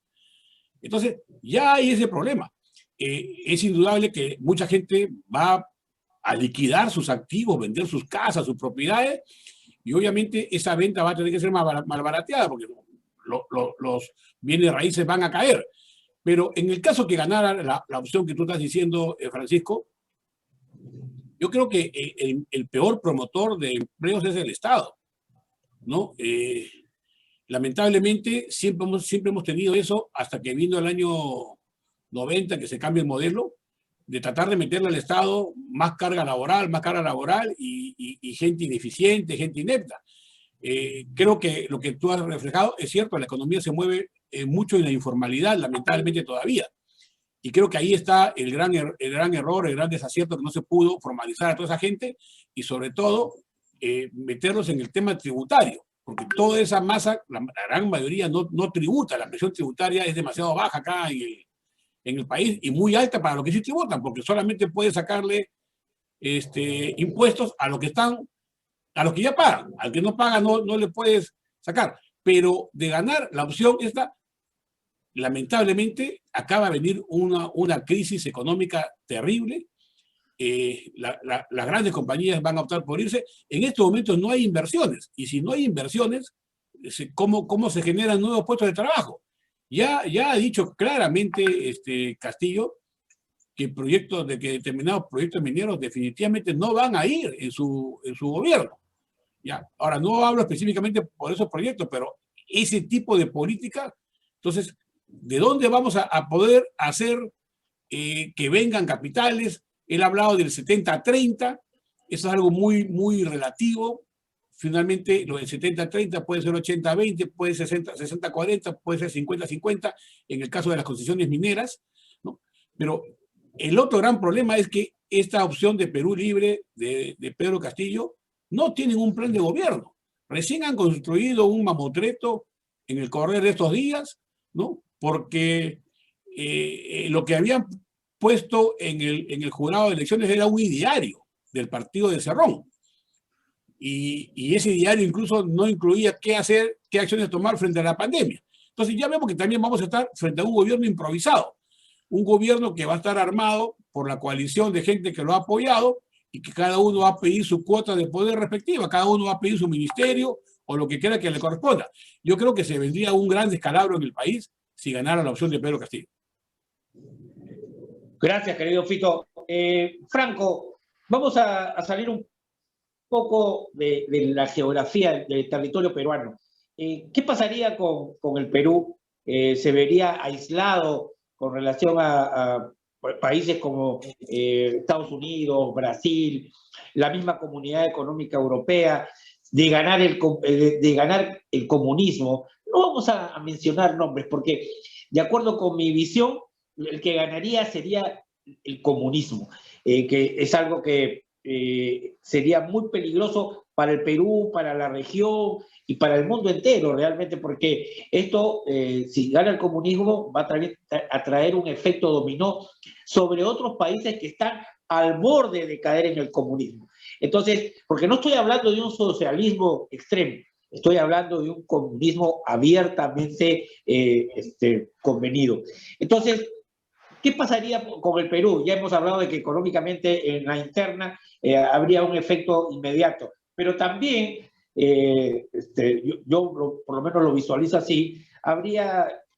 Entonces, ya hay ese problema. Es indudable que mucha gente va a liquidar sus activos, vender sus casas, sus propiedades, y obviamente esa venta va a tener que ser malbarateada porque los bienes raíces van a caer. Pero en el caso que ganara la opción que tú estás diciendo, Francisco, yo creo que el peor promotor de empleos es el Estado, ¿no? Lamentablemente siempre hemos tenido eso hasta que vino el año 90, que se cambia el modelo, de tratar de meterle al Estado más carga laboral y gente ineficiente, gente inepta. Creo que lo que tú has reflejado es cierto, la economía se mueve mucho en la informalidad, lamentablemente todavía. Y creo que ahí está el gran error, el gran desacierto, que no se pudo formalizar a toda esa gente y sobre todo meterlos en el tema tributario, porque toda esa masa, la gran mayoría no tributa, la presión tributaria es demasiado baja acá en el país y muy alta para los que sí tributan, porque solamente puede sacarle impuestos a los que ya pagan. Al que no paga no le puedes sacar. Pero de ganar la opción esta, lamentablemente acaba de venir una crisis económica terrible. Las grandes compañías van a optar por irse. En estos momentos no hay inversiones. Y si no hay inversiones, ¿cómo se generan nuevos puestos de trabajo? Ya ha dicho claramente Castillo que determinados proyectos mineros definitivamente no van a ir en su gobierno. Ya. Ahora, no hablo específicamente por esos proyectos, pero ese tipo de política, entonces, ¿de dónde vamos a poder hacer que vengan capitales? Él ha hablado del 70-30, eso es algo muy, muy relativo. Finalmente, lo del 70-30 puede ser 80-20, puede ser 60-40, puede ser 50-50 en el caso de las concesiones mineras, ¿no? Pero el otro gran problema es que esta opción de Perú Libre de Pedro Castillo no tienen un plan de gobierno. Recién han construido un mamotreto en el correr de estos días, ¿no? Porque lo que habían puesto en el jurado de elecciones era un ideario del partido de Cerrón. Y ese diario incluso no incluía qué hacer, qué acciones tomar frente a la pandemia. Entonces ya vemos que también vamos a estar frente a un gobierno improvisado, un gobierno que va a estar armado por la coalición de gente que lo ha apoyado y que cada uno va a pedir su cuota de poder respectiva, cada uno va a pedir su ministerio o lo que quiera que le corresponda. Yo creo que se vendría un gran descalabro en el país si ganara la opción de Pedro Castillo. Gracias, querido Fito. Franco, vamos a salir un poco de la geografía del territorio peruano. ¿Qué pasaría con el Perú? ¿Se vería aislado con relación a países como Estados Unidos, Brasil, la misma Comunidad Económica Europea, de ganar el comunismo? No vamos a mencionar nombres porque, de acuerdo con mi visión, el que ganaría sería el comunismo, que es algo que sería muy peligroso para el Perú, para la región y para el mundo entero realmente, porque esto, si gana el comunismo, va a traer un efecto dominó sobre otros países que están al borde de caer en el comunismo. Entonces, porque no estoy hablando de un socialismo extremo, estoy hablando de un comunismo abiertamente convenido. Entonces, ¿qué pasaría con el Perú? Ya hemos hablado de que económicamente en la interna habría un efecto inmediato, pero también, yo por lo menos lo visualizo así,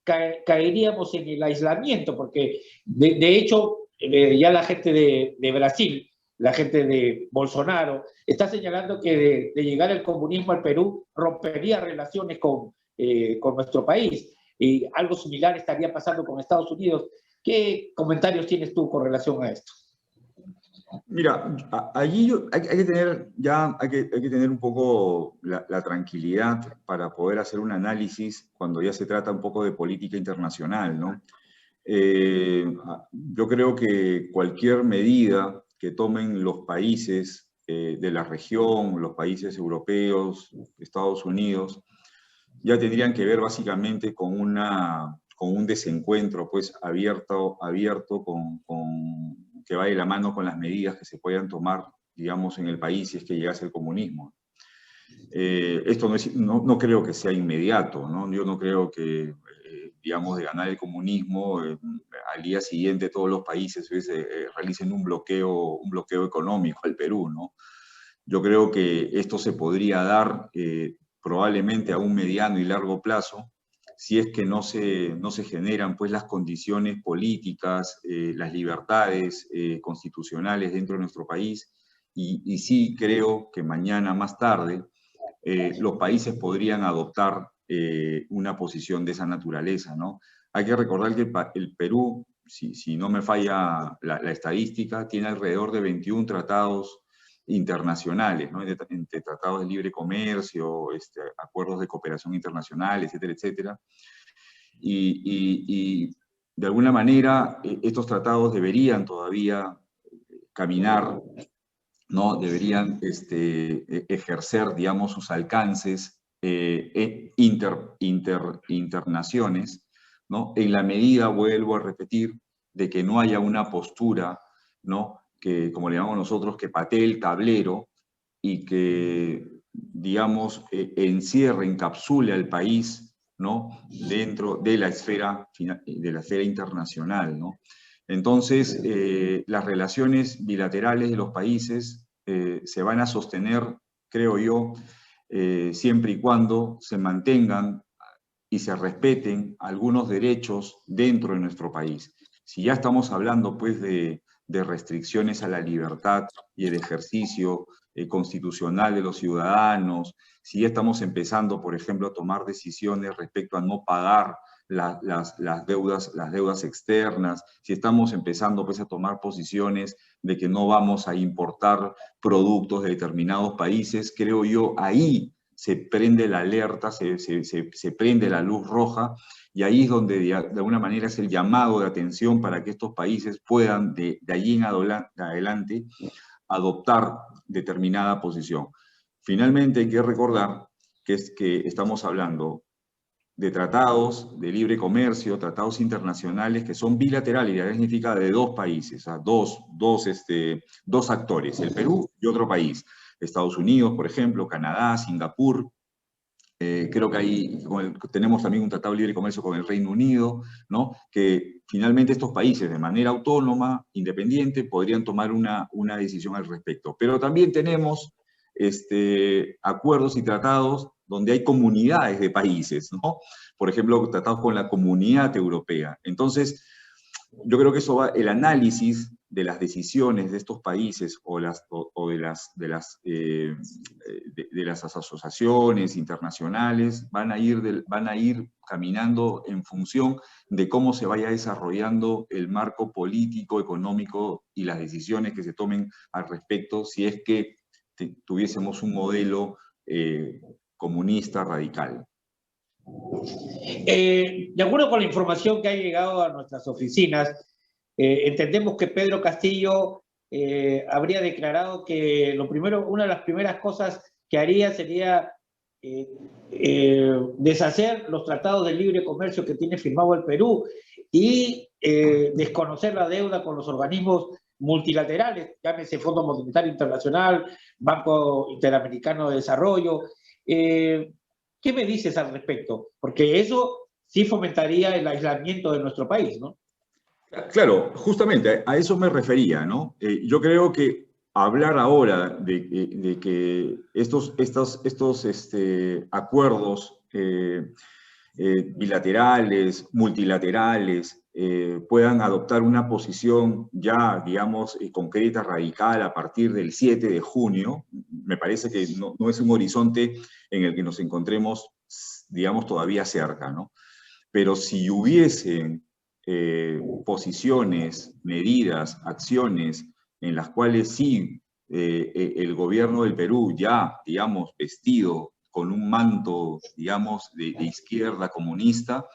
caeríamos en el aislamiento, porque de hecho ya la gente de Brasil, la gente de Bolsonaro, está señalando que de llegar el comunismo al Perú rompería relaciones con nuestro país, y algo similar estaría pasando con Estados Unidos. ¿Qué comentarios tienes tú con relación a esto? Mira, allí hay que tener un poco la tranquilidad para poder hacer un análisis cuando ya se trata un poco de política internacional, ¿no? Yo creo que cualquier medida que tomen los países de la región, los países europeos, Estados Unidos, ya tendrían que ver básicamente con un desencuentro pues, abierto que va de la mano con las medidas que se puedan tomar, digamos, en el país si es que llegase el comunismo. Esto no creo que sea inmediato, ¿no? Yo no creo que, digamos, de ganar el comunismo, al día siguiente todos los países realicen un bloqueo económico al Perú, ¿no? Yo creo que esto se podría dar probablemente a un mediano y largo plazo, si es que no se generan pues, las condiciones políticas, las libertades constitucionales dentro de nuestro país, y sí creo que mañana más tarde los países podrían adoptar una posición de esa naturaleza, ¿no? Hay que recordar que el Perú, si no me falla la estadística, tiene alrededor de 21 tratados internacionales, ¿no? Entre tratados de libre comercio, acuerdos de cooperación internacional, etcétera, etcétera. Y de alguna manera estos tratados deberían todavía caminar, ¿no? Deberían ejercer, digamos, sus alcances internaciones, ¿no? En la medida, vuelvo a repetir, de que no haya una postura, ¿no? Que, como le llamamos nosotros, que patee el tablero y que, digamos, encierre, encapsule al país, ¿no? Dentro de la esfera internacional, ¿no? Entonces, las relaciones bilaterales de los países se van a sostener, creo yo, siempre y cuando se mantengan y se respeten algunos derechos dentro de nuestro país. Si ya estamos hablando, pues, de restricciones a la libertad y el ejercicio constitucional de los ciudadanos, si ya estamos empezando, por ejemplo, a tomar decisiones respecto a no pagar las deudas externas, si estamos empezando pues, a tomar posiciones de que no vamos a importar productos de determinados países, creo yo, ahí se prende la alerta, se prende la luz roja, y ahí es donde de alguna manera es el llamado de atención para que estos países puedan de allí en adelante adoptar determinada posición. Finalmente hay que recordar que estamos hablando de tratados de libre comercio, tratados internacionales que son bilaterales, y significa de dos países, o sea, dos actores, el Perú y otro país. Estados Unidos, por ejemplo, Canadá, Singapur. Creo que ahí tenemos también un tratado de libre comercio con el Reino Unido, ¿no? Que finalmente estos países de manera autónoma, independiente, podrían tomar una decisión al respecto. Pero también tenemos acuerdos y tratados donde hay comunidades de países, ¿no? Por ejemplo, tratados con la Comunidad Europea. Entonces, yo creo que eso va, el análisis de las decisiones de estos países o de las asociaciones internacionales van a ir caminando en función de cómo se vaya desarrollando el marco político, económico y las decisiones que se tomen al respecto, si es que tuviésemos un modelo comunista radical. De acuerdo con la información que ha llegado a nuestras oficinas, entendemos que Pedro Castillo habría declarado que una de las primeras cosas que haría sería deshacer los tratados de libre comercio que tiene firmado el Perú y desconocer la deuda con los organismos multilaterales, llámese Fondo Monetario Internacional, Banco Interamericano de Desarrollo. ¿Qué me dices al respecto? Porque eso sí fomentaría el aislamiento de nuestro país, ¿no? Claro, justamente a eso me refería, ¿no? Yo creo que hablar ahora de que estos acuerdos bilaterales, multilaterales, puedan adoptar una posición ya, digamos, concreta, radical, a partir del 7 de junio, me parece que no es un horizonte en el que nos encontremos, digamos, todavía cerca, ¿no? Pero si hubiesen posiciones, medidas, acciones en las cuales sí el gobierno del Perú ya, digamos, vestido con un manto, digamos, de izquierda comunista,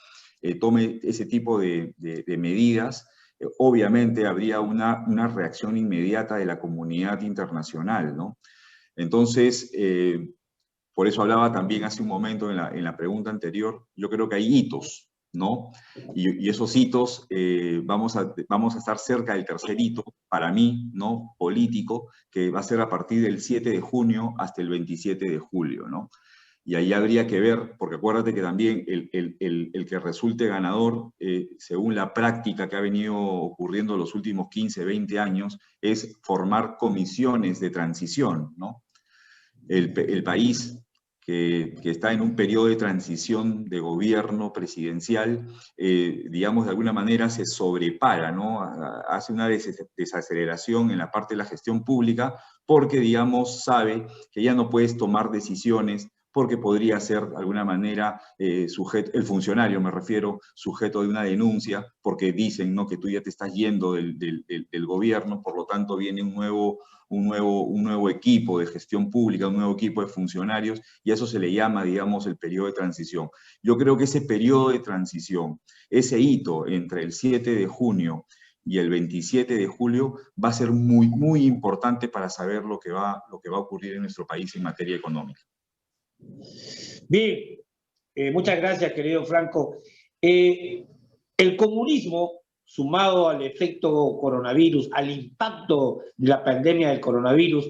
tome ese tipo de medidas, obviamente habría una reacción inmediata de la comunidad internacional, ¿no? Entonces, por eso hablaba también hace un momento en la pregunta anterior, yo creo que hay hitos, ¿no? Y esos hitos, vamos a estar cerca del tercer hito, para mí, ¿no? Político, que va a ser a partir del 7 de junio hasta el 27 de julio, ¿no? Y ahí habría que ver, porque acuérdate que también el que resulte ganador, según la práctica que ha venido ocurriendo los últimos 15, 20 años, es formar comisiones de transición, ¿no? El país que está en un periodo de transición de gobierno presidencial, digamos, de alguna manera se sobrepara, ¿no? Hace una desaceleración en la parte de la gestión pública porque, digamos, sabe que ya no puedes tomar decisiones porque podría ser de alguna manera sujeto, el funcionario me refiero, sujeto de una denuncia, porque dicen, ¿no?, que tú ya te estás yendo del gobierno, por lo tanto viene un nuevo equipo de gestión pública, un nuevo equipo de funcionarios, y a eso se le llama, digamos, el periodo de transición. Yo creo que ese periodo de transición, ese hito entre el 7 de junio y el 27 de julio va a ser muy, muy importante para saber lo que va a ocurrir en nuestro país en materia económica. Bien, muchas gracias, querido Franco. El comunismo, sumado al efecto coronavirus, al impacto de la pandemia del coronavirus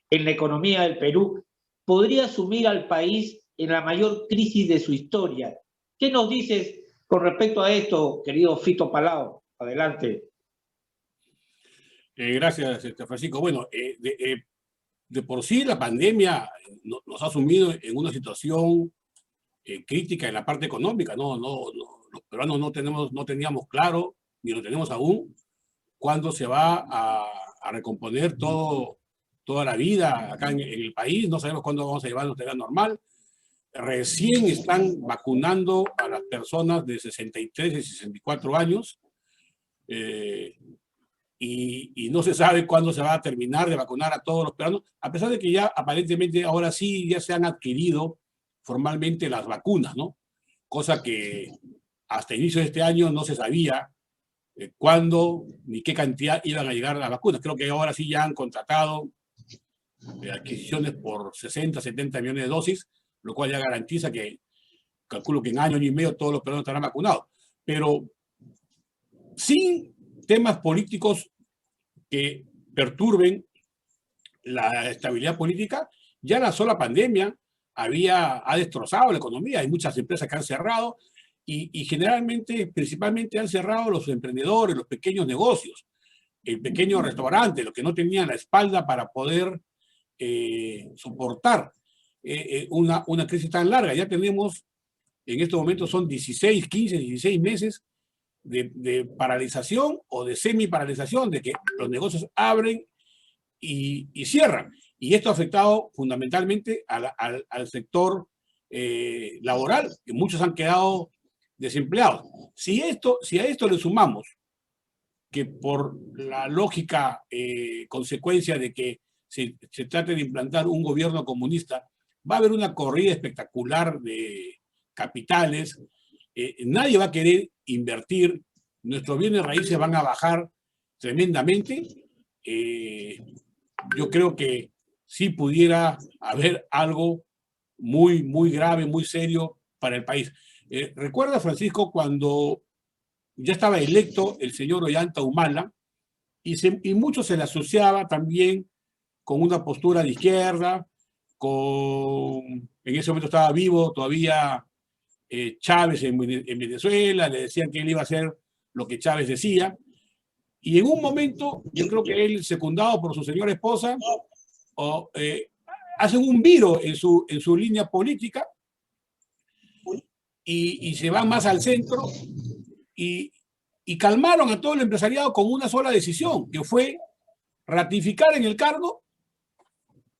en la economía del Perú, podría sumir al país en la mayor crisis de su historia. ¿Qué nos dices con respecto a esto, querido Fito Palau? Adelante. Gracias, Francisco. Bueno, de por sí la pandemia nos ha sumido en una situación crítica en la parte económica. Los peruanos no teníamos claro, ni lo tenemos aún, cuándo se va a recomponer toda la vida acá en el país. No sabemos cuándo vamos a llevar nuestra vida normal. Recién están vacunando a las personas de 63 y 64 años. Y no se sabe cuándo se va a terminar de vacunar a todos los peruanos, a pesar de que ya aparentemente ahora sí ya se han adquirido formalmente las vacunas, ¿no? Cosa que hasta inicio de este año no se sabía cuándo ni qué cantidad iban a llegar las vacunas. Creo que ahora sí ya han contratado adquisiciones por 60, 70 millones de dosis, lo cual ya garantiza que, calculo que en año y medio todos los peruanos estarán vacunados. Pero sin temas políticos que perturben la estabilidad política, ya la sola pandemia ha destrozado la economía. Hay muchas empresas que han cerrado y generalmente, principalmente han cerrado los emprendedores, los pequeños negocios, el pequeño restaurante, los que no tenían la espalda para poder soportar una crisis tan larga. Ya tenemos, en estos momentos son 16, 15, 16 meses de paralización o de semi-paralización, de que los negocios abren y cierran. Y esto ha afectado fundamentalmente al sector laboral, que muchos han quedado desempleados. Si a esto le sumamos que por la lógica consecuencia de que se trate de implantar un gobierno comunista, va a haber una corrida espectacular de capitales, nadie va a querer invertir, nuestros bienes raíces van a bajar tremendamente. Yo creo que sí pudiera haber algo muy, muy grave, muy serio para el país. ¿Recuerda, Francisco, cuando ya estaba electo el señor Ollanta Humala y mucho se le asociaba también con una postura de izquierda, en ese momento estaba vivo todavía Chávez en Venezuela, le decían que él iba a hacer lo que Chávez decía, y en un momento, yo creo que él, secundado por su señora esposa, hacen un viro en su línea política y se van más al centro y calmaron a todo el empresariado con una sola decisión, que fue ratificar en el cargo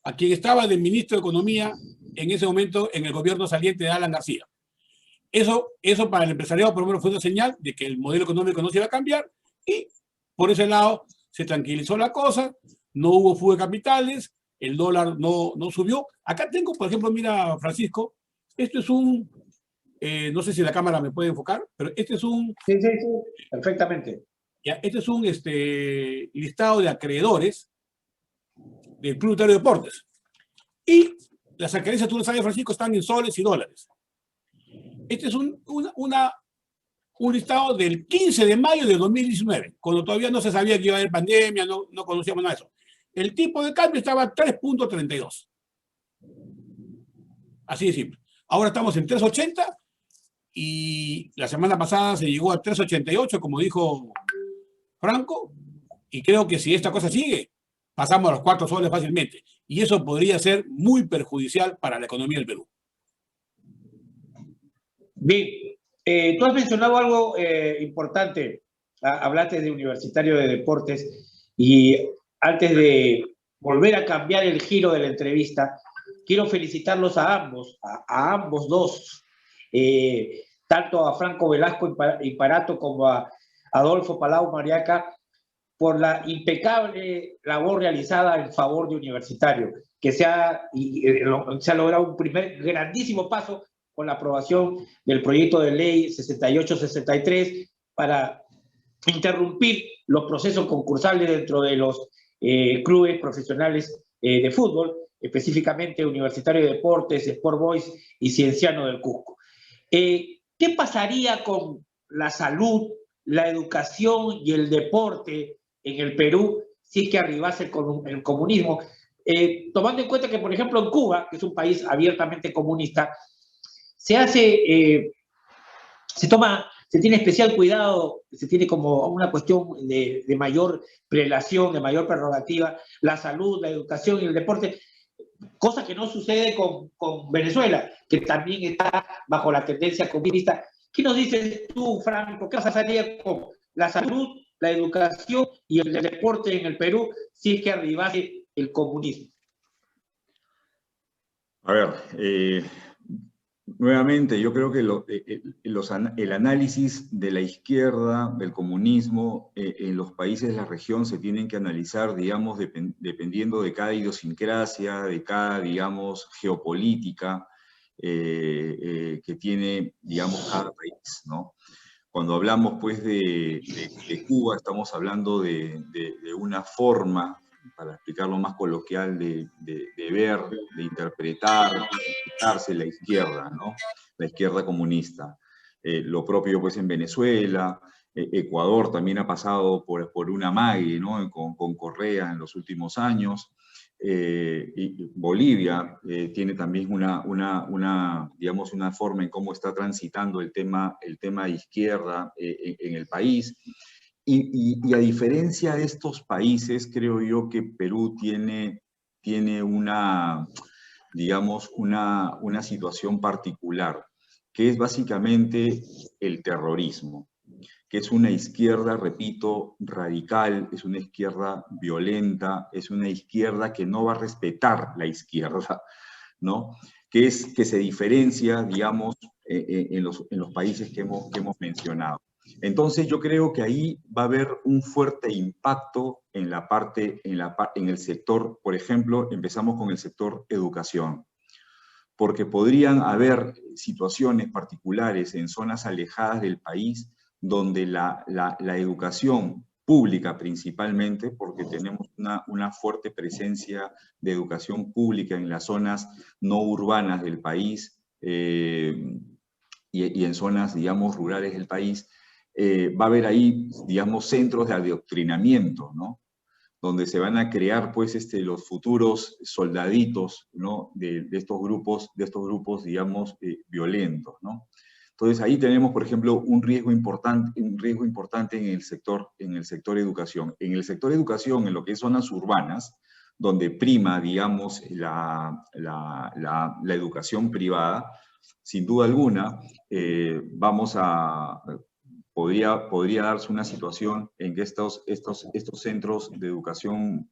a quien estaba de ministro de Economía en ese momento en el gobierno saliente de Alan García. Eso para el empresariado por lo menos fue una señal de que el modelo económico no se iba a cambiar y por ese lado se tranquilizó la cosa, no hubo fuga de capitales, el dólar no subió. Acá tengo, por ejemplo, mira, Francisco, esto es un, no sé si la cámara me puede enfocar, pero este es un... Sí, perfectamente. Este es un listado de acreedores del Club Unitario de Deportes. Y las acreencias, tú lo sabes, Francisco, están en soles y dólares. Esta es una un listado del 15 de mayo de 2019, cuando todavía no se sabía que iba a haber pandemia, no conocíamos nada de eso. El tipo de cambio estaba a 3.32. Así de simple. Ahora estamos en 3.80 y la semana pasada se llegó a 3.88, como dijo Franco, y creo que si esta cosa sigue, pasamos a los 4 soles fácilmente. Y eso podría ser muy perjudicial para la economía del Perú. Bien, tú has mencionado algo importante. Hablaste de Universitario de Deportes y antes de volver a cambiar el giro de la entrevista, quiero felicitarlos a ambos dos, tanto a Franco Velasco Imparato como a Adolfo Palau Mariaca, por la impecable labor realizada en favor de Universitario, que se ha logrado un primer grandísimo paso con la aprobación del proyecto de ley 6863 para interrumpir los procesos concursales dentro de los clubes profesionales de fútbol, específicamente Universitario de Deportes, Sport Boys y Cienciano del Cusco. ¿Qué pasaría con la salud, la educación y el deporte en el Perú si es que arribase el comunismo? Tomando en cuenta que, por ejemplo, en Cuba, que es un país abiertamente comunista, se tiene especial cuidado, se tiene como una cuestión de mayor prelación, de mayor prerrogativa, la salud, la educación y el deporte, cosa que no sucede con Venezuela, que también está bajo la tendencia comunista. ¿Qué nos dices tú, Franco? ¿Qué pasaría con la salud, la educación y el deporte en el Perú si es que arribase el comunismo? A ver, nuevamente, yo creo que el análisis de la izquierda, del comunismo, en los países de la región se tienen que analizar, digamos, dependiendo de cada idiosincrasia, de cada, digamos, geopolítica que tiene, digamos, cada país, ¿no? Cuando hablamos, pues, de Cuba, estamos hablando de una forma, para explicarlo más coloquial, de ver, de interpretar, de interpretarse la izquierda, ¿no? La izquierda comunista. Lo propio, pues, en Venezuela. Ecuador también ha pasado por una amague, ¿no? Con Correa en los últimos años. Y Bolivia tiene también digamos, una forma en cómo está transitando el tema de izquierda en el país. Y a diferencia de estos países, creo yo que Perú tiene digamos, una situación particular, que es básicamente el terrorismo, que es una izquierda, repito, radical, es una izquierda violenta, es una izquierda que no va a respetar la izquierda, ¿no? Que se diferencia, digamos, en los países que hemos mencionado. Entonces yo creo que ahí va a haber un fuerte impacto en el sector. Por ejemplo, empezamos con el sector educación, porque podrían haber situaciones particulares en zonas alejadas del país donde la educación pública principalmente, porque tenemos una fuerte presencia de educación pública en las zonas no urbanas del país y en zonas, digamos, rurales del país, va a haber ahí, digamos, centros de adoctrinamiento, ¿no? Donde se van a crear, pues, los futuros soldaditos, ¿no? de estos grupos, digamos, violentos, ¿no? Entonces, ahí tenemos, por ejemplo, un riesgo importante en el sector educación. En el sector educación, en lo que es zonas urbanas, donde prima, digamos, la educación privada, sin duda alguna, podría darse una situación en que estos centros de educación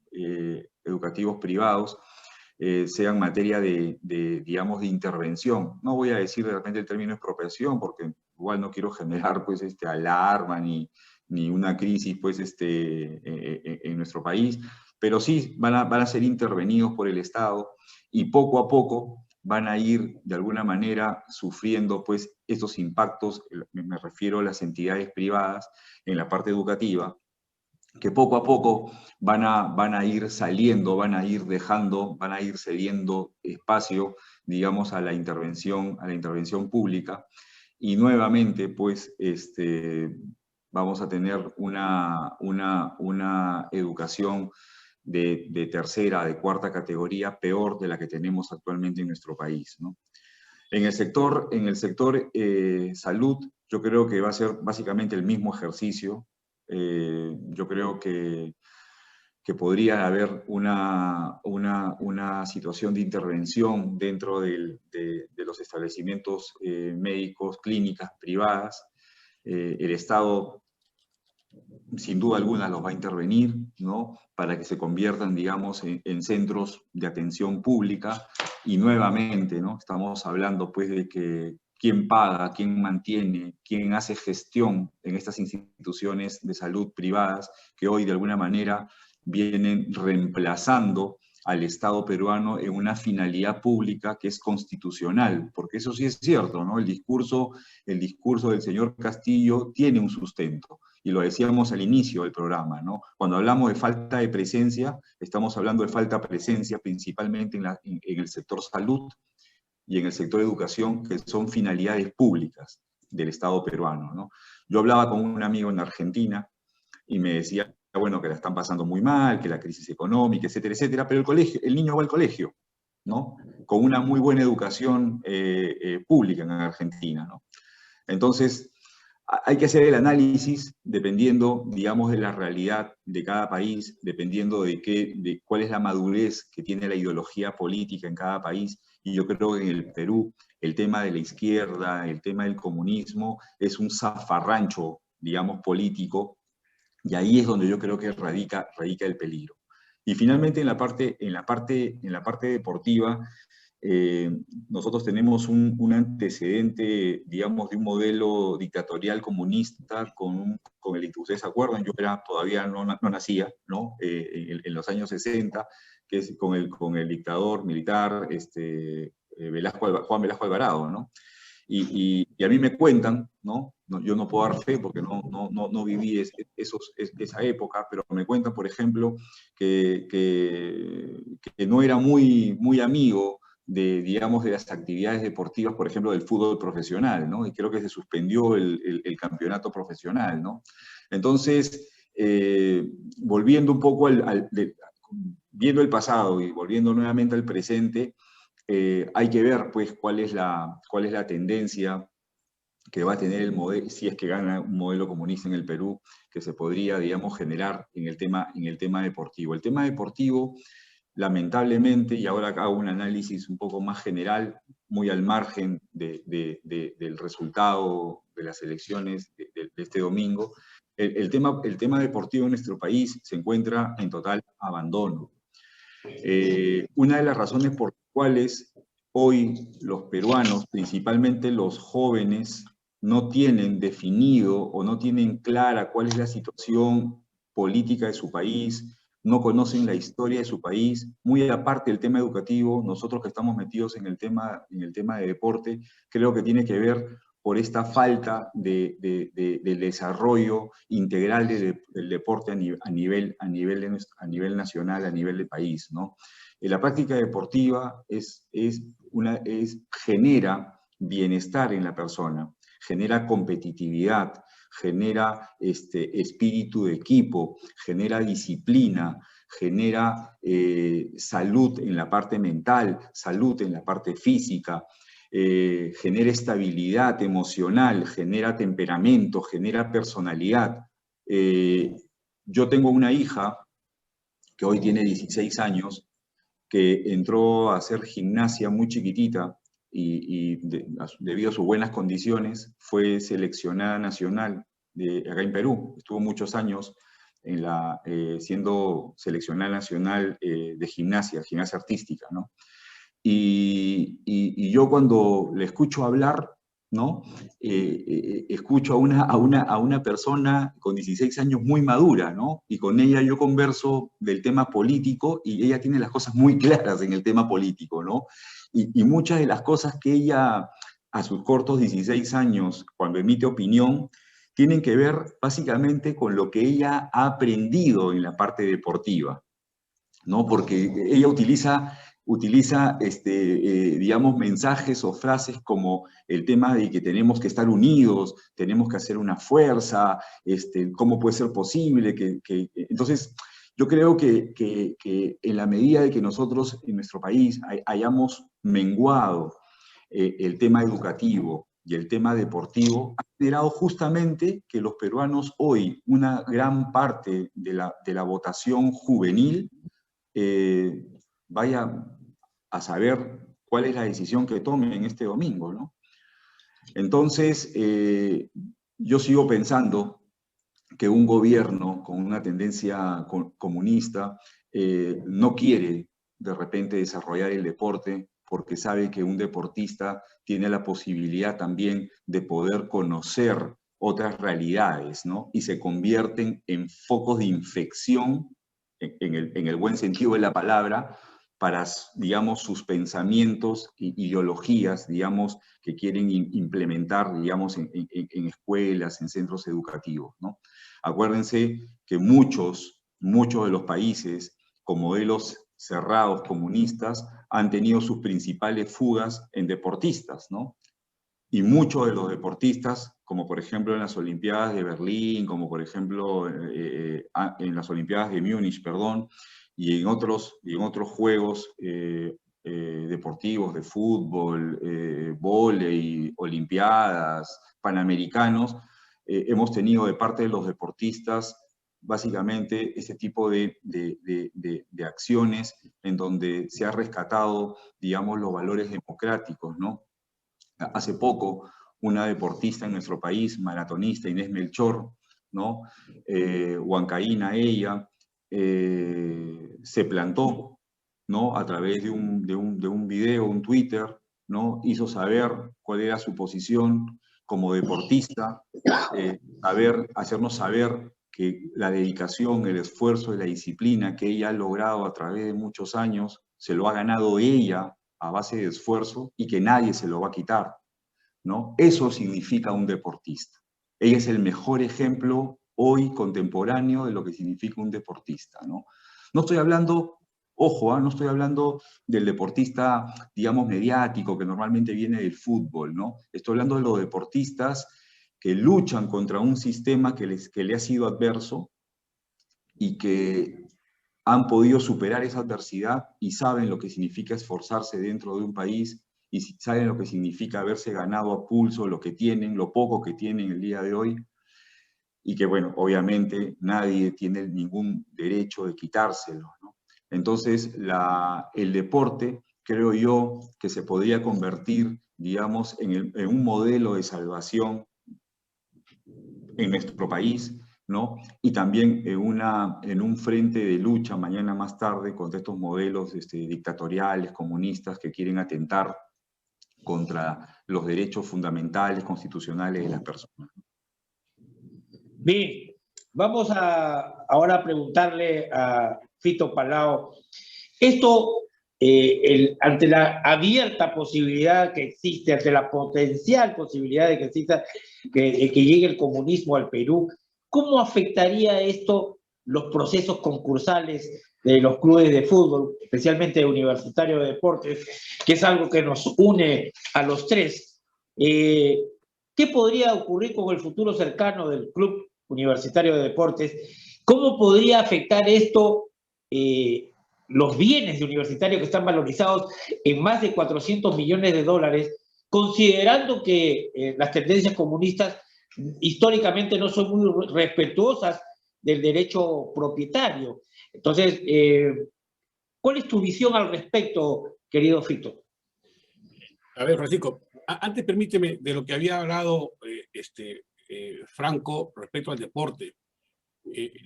educativos privados sean materia digamos, de intervención. No voy a decir de repente el término expropiación, porque igual no quiero generar, pues, alarma ni una crisis, pues, en nuestro país, pero sí van a ser intervenidos por el Estado y poco a poco van a ir, de alguna manera, sufriendo, pues, estos impactos. Me refiero a las entidades privadas en la parte educativa, que poco a poco van a ir saliendo, van a ir cediendo espacio, digamos, a la intervención pública. y nuevamente, pues, vamos a tener una educación de tercera, de cuarta categoría, peor de la que tenemos actualmente en nuestro país, ¿no? En el sector salud, yo creo que va a ser básicamente el mismo ejercicio. Yo creo que podría haber una situación de intervención dentro de los establecimientos médicos, clínicas privadas. El Estado, sin duda alguna, los va a intervenir, ¿no? Para que se conviertan, digamos, en centros de atención pública. Y nuevamente, ¿no? Estamos hablando, pues, de que quién paga, quién mantiene, quién hace gestión en estas instituciones de salud privadas que hoy, de alguna manera, vienen reemplazando al Estado peruano en una finalidad pública que es constitucional, porque eso sí es cierto, ¿no? El discurso del señor Castillo tiene un sustento, y lo decíamos al inicio del programa, ¿no? Cuando hablamos de falta de presencia, estamos hablando de falta de presencia principalmente en el sector salud y en el sector educación, que son finalidades públicas del Estado peruano, ¿no? Yo hablaba con un amigo en Argentina y me decía, bueno, que la están pasando muy mal, que la crisis económica, etcétera, etcétera, pero el niño va al colegio, ¿no? Con una muy buena educación pública en Argentina, ¿no? Entonces, hay que hacer el análisis dependiendo, digamos, de la realidad de cada país, dependiendo de cuál es la madurez que tiene la ideología política en cada país. Y yo creo que en el Perú el tema de la izquierda, el tema del comunismo, es un zafarrancho, digamos, político, y ahí es donde yo creo que radica el peligro. Y finalmente en la parte deportiva, nosotros tenemos un antecedente, digamos, de un modelo dictatorial comunista con el, ustedes se acuerdan, yo todavía no nacía, ¿no? En los años 60, que es con el dictador militar Juan Velasco Alvarado, ¿no? Y a mí me cuentan, ¿no? Yo no puedo dar fe porque no viví esa época, pero me cuentan, por ejemplo, que no era muy amigo digamos, de las actividades deportivas, por ejemplo, del fútbol profesional, ¿no? Y creo que se suspendió el campeonato profesional, ¿no? Entonces, volviendo un poco viendo el pasado y volviendo nuevamente al presente, hay que ver, pues, cuál es la tendencia que va a tener el modelo, si es que gana un modelo comunista en el Perú, que se podría, digamos, generar en el tema deportivo. El tema deportivo, lamentablemente, y ahora hago un análisis un poco más general, muy al margen del resultado de las elecciones de este domingo, el tema deportivo en nuestro país se encuentra en total abandono. Una de las razones por las cuales hoy los peruanos, principalmente los jóvenes, no tienen definido o no tienen clara cuál es la situación política de su país, no conocen la historia de su país, muy aparte del tema educativo, nosotros que estamos metidos en el tema de deporte, creo que tiene que ver por esta falta del desarrollo integral del deporte a nivel nacional, a nivel de país, ¿no? La práctica deportiva genera bienestar en la persona, genera competitividad, genera espíritu de equipo, genera disciplina, genera salud en la parte mental, salud en la parte física, genera estabilidad emocional, genera temperamento, genera personalidad. Yo tengo una hija que hoy tiene 16 años, que entró a hacer gimnasia muy chiquitita y debido a sus buenas condiciones fue seleccionada nacional acá en Perú. Estuvo muchos años siendo seleccionada nacional de gimnasia artística, ¿no? Y yo cuando le escucho hablar, ¿no? Escucho a una persona con 16 años muy madura, ¿no? Y con ella yo converso del tema político y ella tiene las cosas muy claras en el tema político, ¿no? Y muchas de las cosas que ella, a sus cortos 16 años, cuando emite opinión, tienen que ver básicamente con lo que ella ha aprendido en la parte deportiva, ¿no? Porque ella utiliza utiliza, digamos, mensajes o frases como el tema de que tenemos que estar unidos, tenemos que hacer una fuerza, ¿cómo puede ser posible Entonces, yo creo que en la medida de que nosotros en nuestro país hayamos menguado el tema educativo y el tema deportivo, ha generado justamente que los peruanos hoy, una gran parte de la votación juvenil, vaya a saber cuál es la decisión que tomen este domingo, ¿no? Entonces, yo sigo pensando que un gobierno con una tendencia comunista no quiere de repente desarrollar el deporte porque sabe que un deportista tiene la posibilidad también de poder conocer otras realidades, ¿no? Y se convierten en focos de infección, en el buen sentido de la palabra, para, digamos, sus pensamientos e ideologías, digamos, que quieren implementar, digamos, en escuelas, en centros educativos, ¿no? Acuérdense que muchos de los países con modelos cerrados comunistas han tenido sus principales fugas en deportistas, ¿no? Y muchos de los deportistas, como por ejemplo en las Olimpiadas de Berlín, como por ejemplo en las Olimpiadas de Múnich, perdón, y en otros juegos deportivos de fútbol, vóley, olimpiadas, panamericanos, hemos tenido de parte de los deportistas básicamente este tipo de acciones en donde se ha rescatado, digamos, los valores democráticos, ¿no? Hace poco, una deportista en nuestro país, maratonista, Inés Melchor, ¿no? Huancaína ella, se plantó, ¿no? A través de un video, un Twitter, ¿no? Hizo saber cuál era su posición como deportista, hacernos saber que la dedicación, el esfuerzo y la disciplina que ella ha logrado a través de muchos años, se lo ha ganado ella a base de esfuerzo y que nadie se lo va a quitar, ¿no? Eso significa un deportista. Ella es el mejor ejemplo hoy contemporáneo de lo que significa un deportista, ¿no? No estoy hablando, ojo, no estoy hablando del deportista, digamos, mediático, que normalmente viene del fútbol, ¿no? Estoy hablando de los deportistas que luchan contra un sistema que le ha sido adverso y que han podido superar esa adversidad y saben lo que significa esforzarse dentro de un país y saben lo que significa haberse ganado a pulso lo que tienen, lo poco que tienen el día de hoy, y que, bueno, obviamente nadie tiene ningún derecho de quitárselo, ¿no? Entonces, el deporte, creo yo, que se podría convertir, digamos, en un modelo de salvación en nuestro país, ¿no? Y también en un frente de lucha mañana más tarde contra estos modelos dictatoriales, comunistas, que quieren atentar contra los derechos fundamentales, constitucionales de las personas. Bien, vamos ahora a preguntarle a Fito Palau. Esto, ante la abierta posibilidad que existe, ante la potencial posibilidad de que exista, que llegue el comunismo al Perú, ¿cómo afectaría esto los procesos concursales de los clubes de fútbol, especialmente Universitario de Deportes, que es algo que nos une a los tres? ¿Qué podría ocurrir con el futuro cercano del Club Universitario de Deportes? ¿Cómo podría afectar esto los bienes de Universitario que están valorizados en más de 400 millones de dólares, considerando que las tendencias comunistas históricamente no son muy respetuosas del derecho propietario? Entonces, ¿cuál es tu visión al respecto, querido Fito? A ver, Francisco, antes permíteme de lo que había hablado Franco respecto al deporte.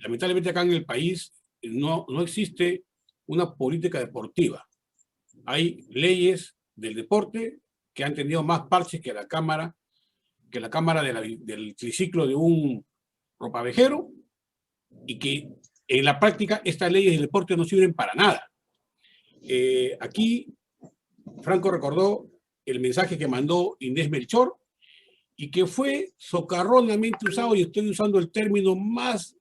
Lamentablemente acá en el país no existe una política deportiva. Hay leyes del deporte que han tenido más parches que la cámara del triciclo de un ropavejero, y que en la práctica estas leyes del deporte no sirven para nada. Aquí Franco recordó el mensaje que mandó Inés Melchor y que fue socarronamente usado, y estoy usando el término más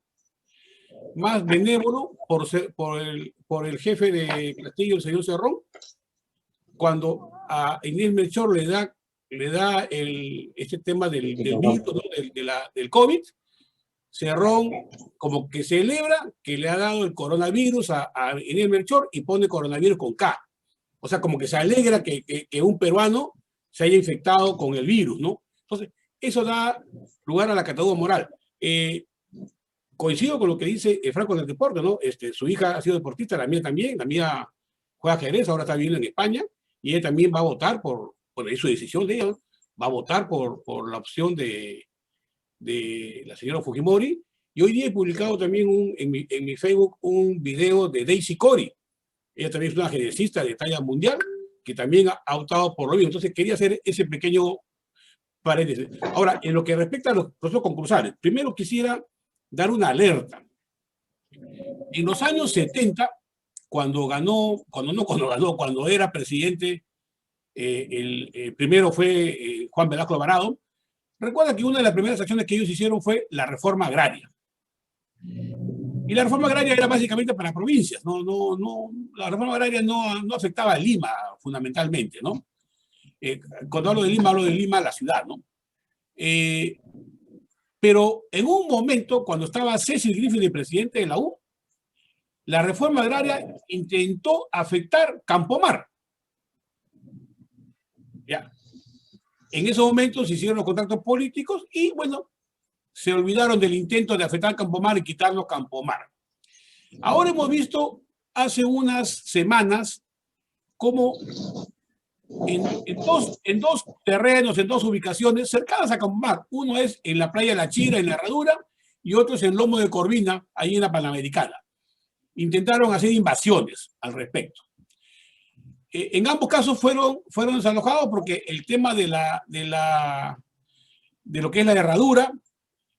benévolo por el jefe de Castillo, el señor Cerrón, cuando a Inés Melchor le da este tema del virus, ¿no? del COVID, Cerrón como que celebra que le ha dado el coronavirus a Inés Melchor y pone coronavirus con K. O sea, como que se alegra que un peruano se haya infectado con el virus, ¿no? Entonces, eso da lugar a la catadura moral. Coincido con lo que dice Franco en el deporte, ¿no? Su hija ha sido deportista, la mía también, la mía juega ajedrez, ahora está viviendo en España, y ella también va a votar es su decisión de ella, ¿no? Va a votar por la opción de la señora Fujimori, y hoy día he publicado también en mi Facebook un video de Daisy Cori. Ella también es una ajedrecista de talla mundial, que también ha optado por lo mismo. Entonces quería hacer ese pequeño paréntesis. Ahora, en lo que respecta a los procesos concursales, primero quisiera dar una alerta. En los años 70, cuando era presidente, primero fue Juan Velasco Alvarado. Recuerda que una de las primeras acciones que ellos hicieron fue la reforma agraria. Y la reforma agraria era básicamente para provincias. La reforma agraria no afectaba a Lima, fundamentalmente, ¿no? Cuando hablo de Lima, la ciudad, ¿no? Pero en un momento, cuando estaba Cecil Griffith de presidente de la U, la reforma agraria intentó afectar Campomar. Ya. En esos momentos se hicieron los contactos políticos y, bueno, se olvidaron del intento de afectar Campomar y quitarnos Campomar. Ahora hemos visto hace unas semanas cómo en dos terrenos, en dos ubicaciones cercanas a Campomar, uno es en la playa de La Chira, en la Herradura, y otro es en Lomo de Corvina, ahí en la Panamericana. Intentaron hacer invasiones al respecto. En ambos casos fueron desalojados porque el tema de lo que es la Herradura,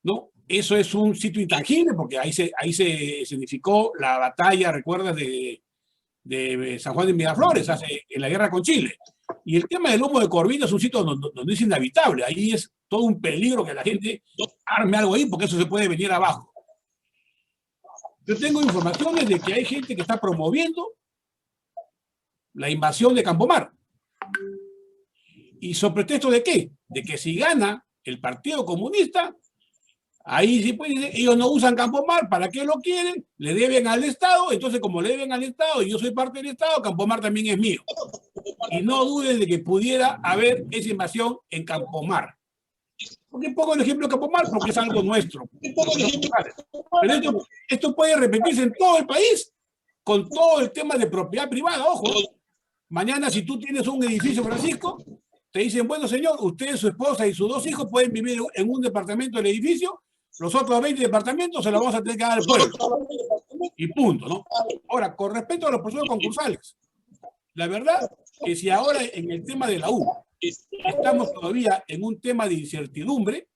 ¿no? Eso es un sitio intangible porque ahí se significó la batalla, recuerdas, de San Juan de Miraflores en la guerra con Chile. Y el tema del Lomo de Corvina es un sitio donde es inhabitable. Ahí es todo un peligro que la gente arme algo ahí porque eso se puede venir abajo. Yo tengo informaciones de que hay gente que está promoviendo la invasión de Campomar. ¿Y sobre pretexto de qué? De que si gana el Partido Comunista, ahí sí pueden, ellos no usan Campomar, ¿para qué lo quieren? Le deben al Estado, entonces como le deben al Estado y yo soy parte del Estado, Campomar también es mío. Y no duden de que pudiera haber esa invasión en Campomar. Porque pongo el ejemplo de Campomar porque es algo nuestro. Pero esto puede repetirse en todo el país con todo el tema de propiedad privada, ojo. Mañana, si tú tienes un edificio, Francisco, te dicen, bueno, señor, usted, su esposa y sus 2 hijos pueden vivir en un departamento del edificio, los otros 20 departamentos se los vamos a tener que dar al pueblo. Y punto, ¿no? Ahora, con respecto a los procesos concursales, la verdad que si ahora en el tema de la U estamos todavía en un tema de incertidumbre,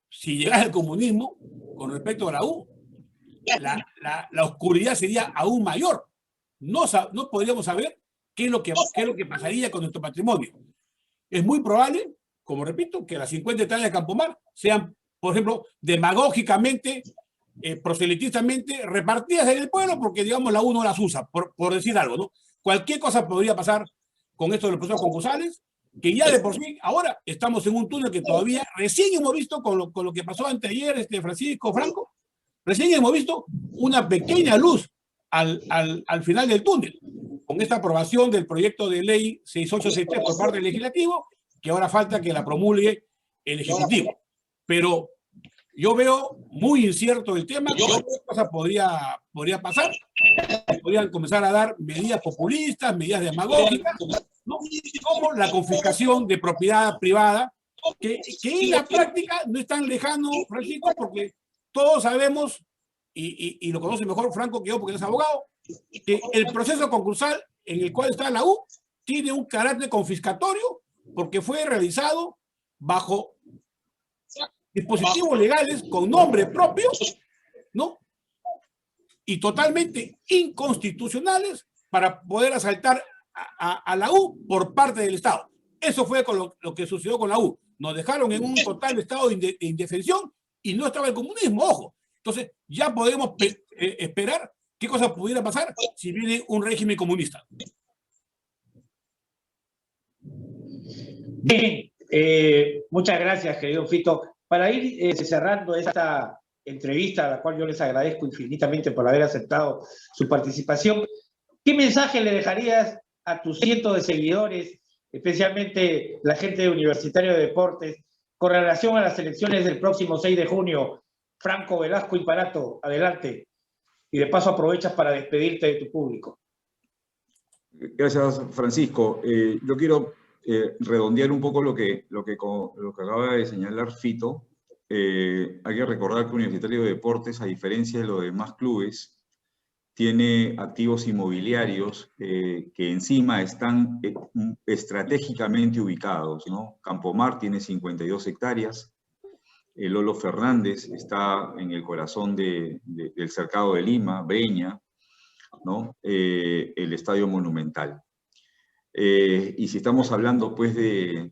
si llegara el comunismo, con respecto a la U, la oscuridad sería aún mayor. No podríamos saber qué es lo que pasaría con nuestro patrimonio. Es muy probable, como repito, que las 50 hectáreas de Campomar sean, por ejemplo, demagógicamente, proselitistamente repartidas en el pueblo porque, digamos, la U no las usa, por decir algo, ¿no? Cualquier cosa podría pasar con esto de los procesos concursales, que ya de por sí, ahora estamos en un túnel que todavía recién hemos visto con lo que pasó anteayer, Francisco, Franco, recién hemos visto una pequeña luz al final del túnel, con esta aprobación del proyecto de ley 6863 por parte del legislativo, que ahora falta que la promulgue el ejecutivo. Pero yo veo muy incierto el tema, ¿qué cosa podría pasar? Podrían comenzar a dar medidas populistas, medidas demagógicas, ¿no? Como la confiscación de propiedad privada, que en la práctica no es tan lejano, Francisco, porque todos sabemos, y lo conoce mejor Franco que yo porque es abogado, que el proceso concursal en el cual está la U tiene un carácter confiscatorio porque fue realizado bajo dispositivos legales con nombre propio, ¿no? Y totalmente inconstitucionales para poder asaltar a la U por parte del Estado. Eso fue con lo que sucedió con la U. Nos dejaron en un total estado de indefensión y no estaba el comunismo, ojo. Entonces, ya podemos esperar qué cosa pudiera pasar si viene un régimen comunista. Bien, muchas gracias, querido Fito. Para ir cerrando esta entrevista, a la cual yo les agradezco infinitamente por haber aceptado su participación, ¿qué mensaje le dejarías a tus cientos de seguidores, especialmente la gente de Universitario de Deportes, con relación a las elecciones del próximo 6 de junio? Franco Velasco Imparato, adelante. Y de paso aprovechas para despedirte de tu público. Gracias, Francisco. Yo quiero redondear un poco lo que acaba de señalar Fito. Hay que recordar que Universitario de Deportes, a diferencia de los demás clubes, tiene activos inmobiliarios que encima están estratégicamente ubicados, ¿no? Campomar tiene 52 hectáreas, el Lolo Fernández está en el corazón del Cercado de Lima, Breña, ¿no? El Estadio Monumental. Y si estamos hablando pues de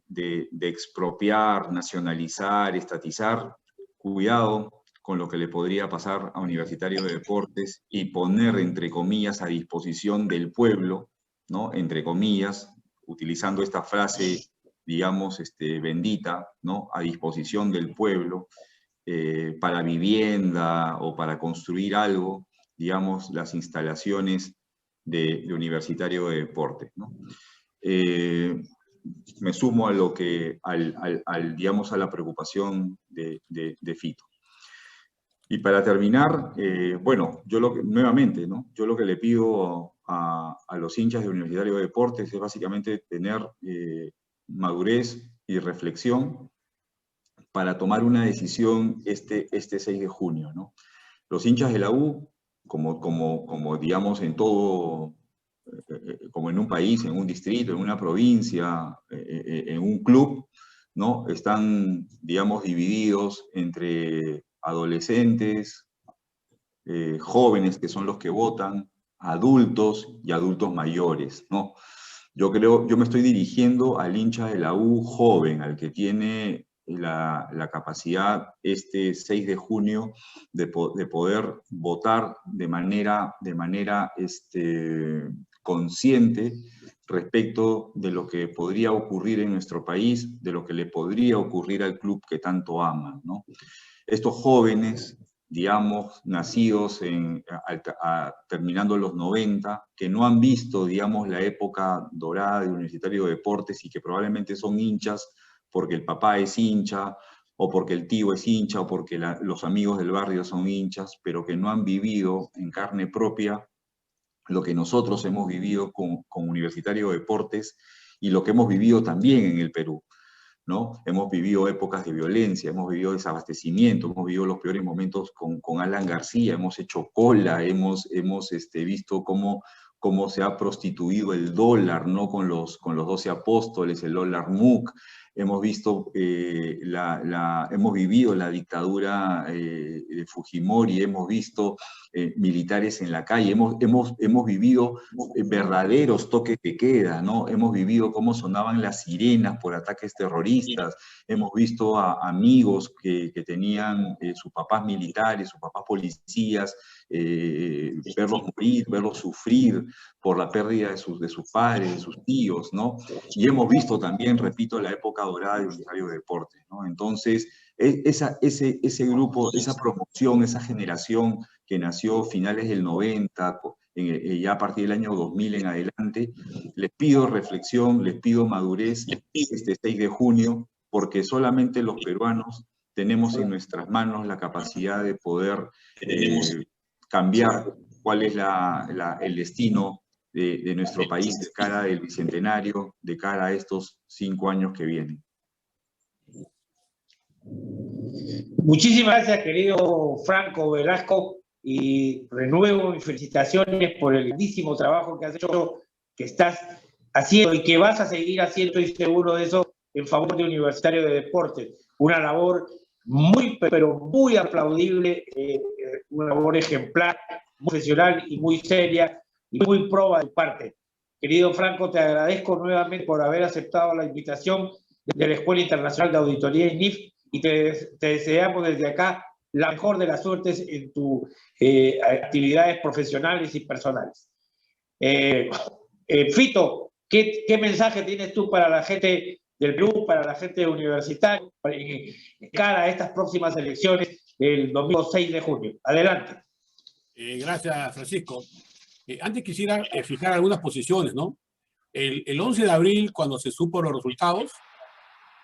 expropiar, nacionalizar, estatizar, cuidado con lo que le podría pasar a Universitario de Deportes y poner, entre comillas, a disposición del pueblo, ¿no? Entre comillas, utilizando esta frase, digamos, bendita, ¿no? A disposición del pueblo, para vivienda o para construir algo, digamos, las instalaciones de Universitario de Deportes, ¿no? Me sumo a lo que, digamos, a la preocupación de Fito. Y para terminar, bueno, nuevamente, ¿no? Yo lo que le pido a los hinchas de Universitario de Deportes es básicamente tener madurez y reflexión para tomar una decisión este 6 de junio, ¿no? Los hinchas de la U, como digamos en todo, como en un país, en un distrito, en una provincia, en un club, ¿no? Están, digamos, divididos entre adolescentes, jóvenes que son los que votan, adultos y adultos mayores, ¿no? Yo me estoy dirigiendo al hincha de la U joven, al que tiene la capacidad este 6 de junio de poder votar de manera consciente respecto de lo que podría ocurrir en nuestro país, de lo que le podría ocurrir al club que tanto aman, ¿no? Estos jóvenes, digamos, nacidos terminando los 90, que no han visto, digamos, la época dorada de Universitario de Deportes y que probablemente son hinchas porque el papá es hincha, o porque el tío es hincha, o porque los amigos del barrio son hinchas, pero que no han vivido en carne propia lo que nosotros hemos vivido con Universitario de Deportes y lo que hemos vivido también en el Perú, ¿no? Hemos vivido épocas de violencia, hemos vivido desabastecimiento, hemos vivido los peores momentos con Alan García, hemos hecho cola, hemos visto cómo se ha prostituido el dólar, ¿no? Con los 12 apóstoles, el dólar MUC. Hemos visto, hemos vivido la dictadura de Fujimori, hemos visto militares en la calle, hemos vivido verdaderos toques de queda, ¿no? Hemos vivido cómo sonaban las sirenas por ataques terroristas, hemos visto a amigos que tenían sus papás militares, sus papás policías, verlos morir, verlos sufrir por la pérdida de sus padres, de sus tíos, ¿no? Y hemos visto también, repito, la época dorada de Universitario de Deportes, ¿no? Entonces, ese grupo, esa promoción, esa generación que nació finales del 90, ya a partir del año 2000 en adelante, les pido reflexión, les pido madurez este 6 de junio, porque solamente los peruanos tenemos en nuestras manos la capacidad de poder cambiar cuál es el destino de nuestro país de cara al bicentenario, de cara a estos 5 años que vienen. Muchísimas gracias, querido Franco Velasco, y renuevo mis felicitaciones por el grandísimo trabajo que has hecho, que estás haciendo y que vas a seguir haciendo, estoy seguro de eso, en favor de Universitario de Deportes. Una labor muy, pero muy aplaudible, una labor ejemplar, muy profesional y muy seria y muy proba de parte. Querido Franco, te agradezco nuevamente por haber aceptado la invitación de la Escuela Internacional de Auditoría INIF y te deseamos desde acá la mejor de las suertes en tus actividades profesionales y personales. Fito, ¿qué mensaje tienes tú para la gente del Perú para la gente universitaria cara a estas próximas elecciones el domingo 6 de junio. Adelante. Gracias, Francisco. Antes quisiera fijar algunas posiciones, ¿no? El 11 de abril, cuando se supo los resultados,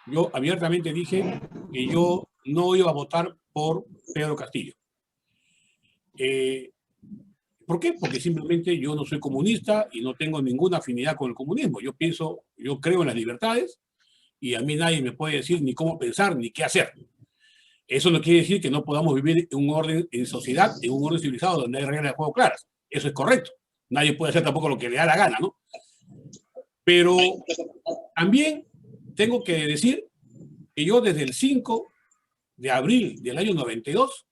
yo abiertamente dije que yo no iba a votar por Pedro Castillo. ¿Por qué? Porque simplemente yo no soy comunista y no tengo ninguna afinidad con el comunismo. Yo creo en las libertades y a mí nadie me puede decir ni cómo pensar ni qué hacer. Eso no quiere decir que no podamos vivir en un orden, en sociedad, en un orden civilizado donde hay reglas de juego claras. Eso es correcto. Nadie puede hacer tampoco lo que le da la gana, ¿no? Pero también tengo que decir que yo desde el 5 de abril del año 92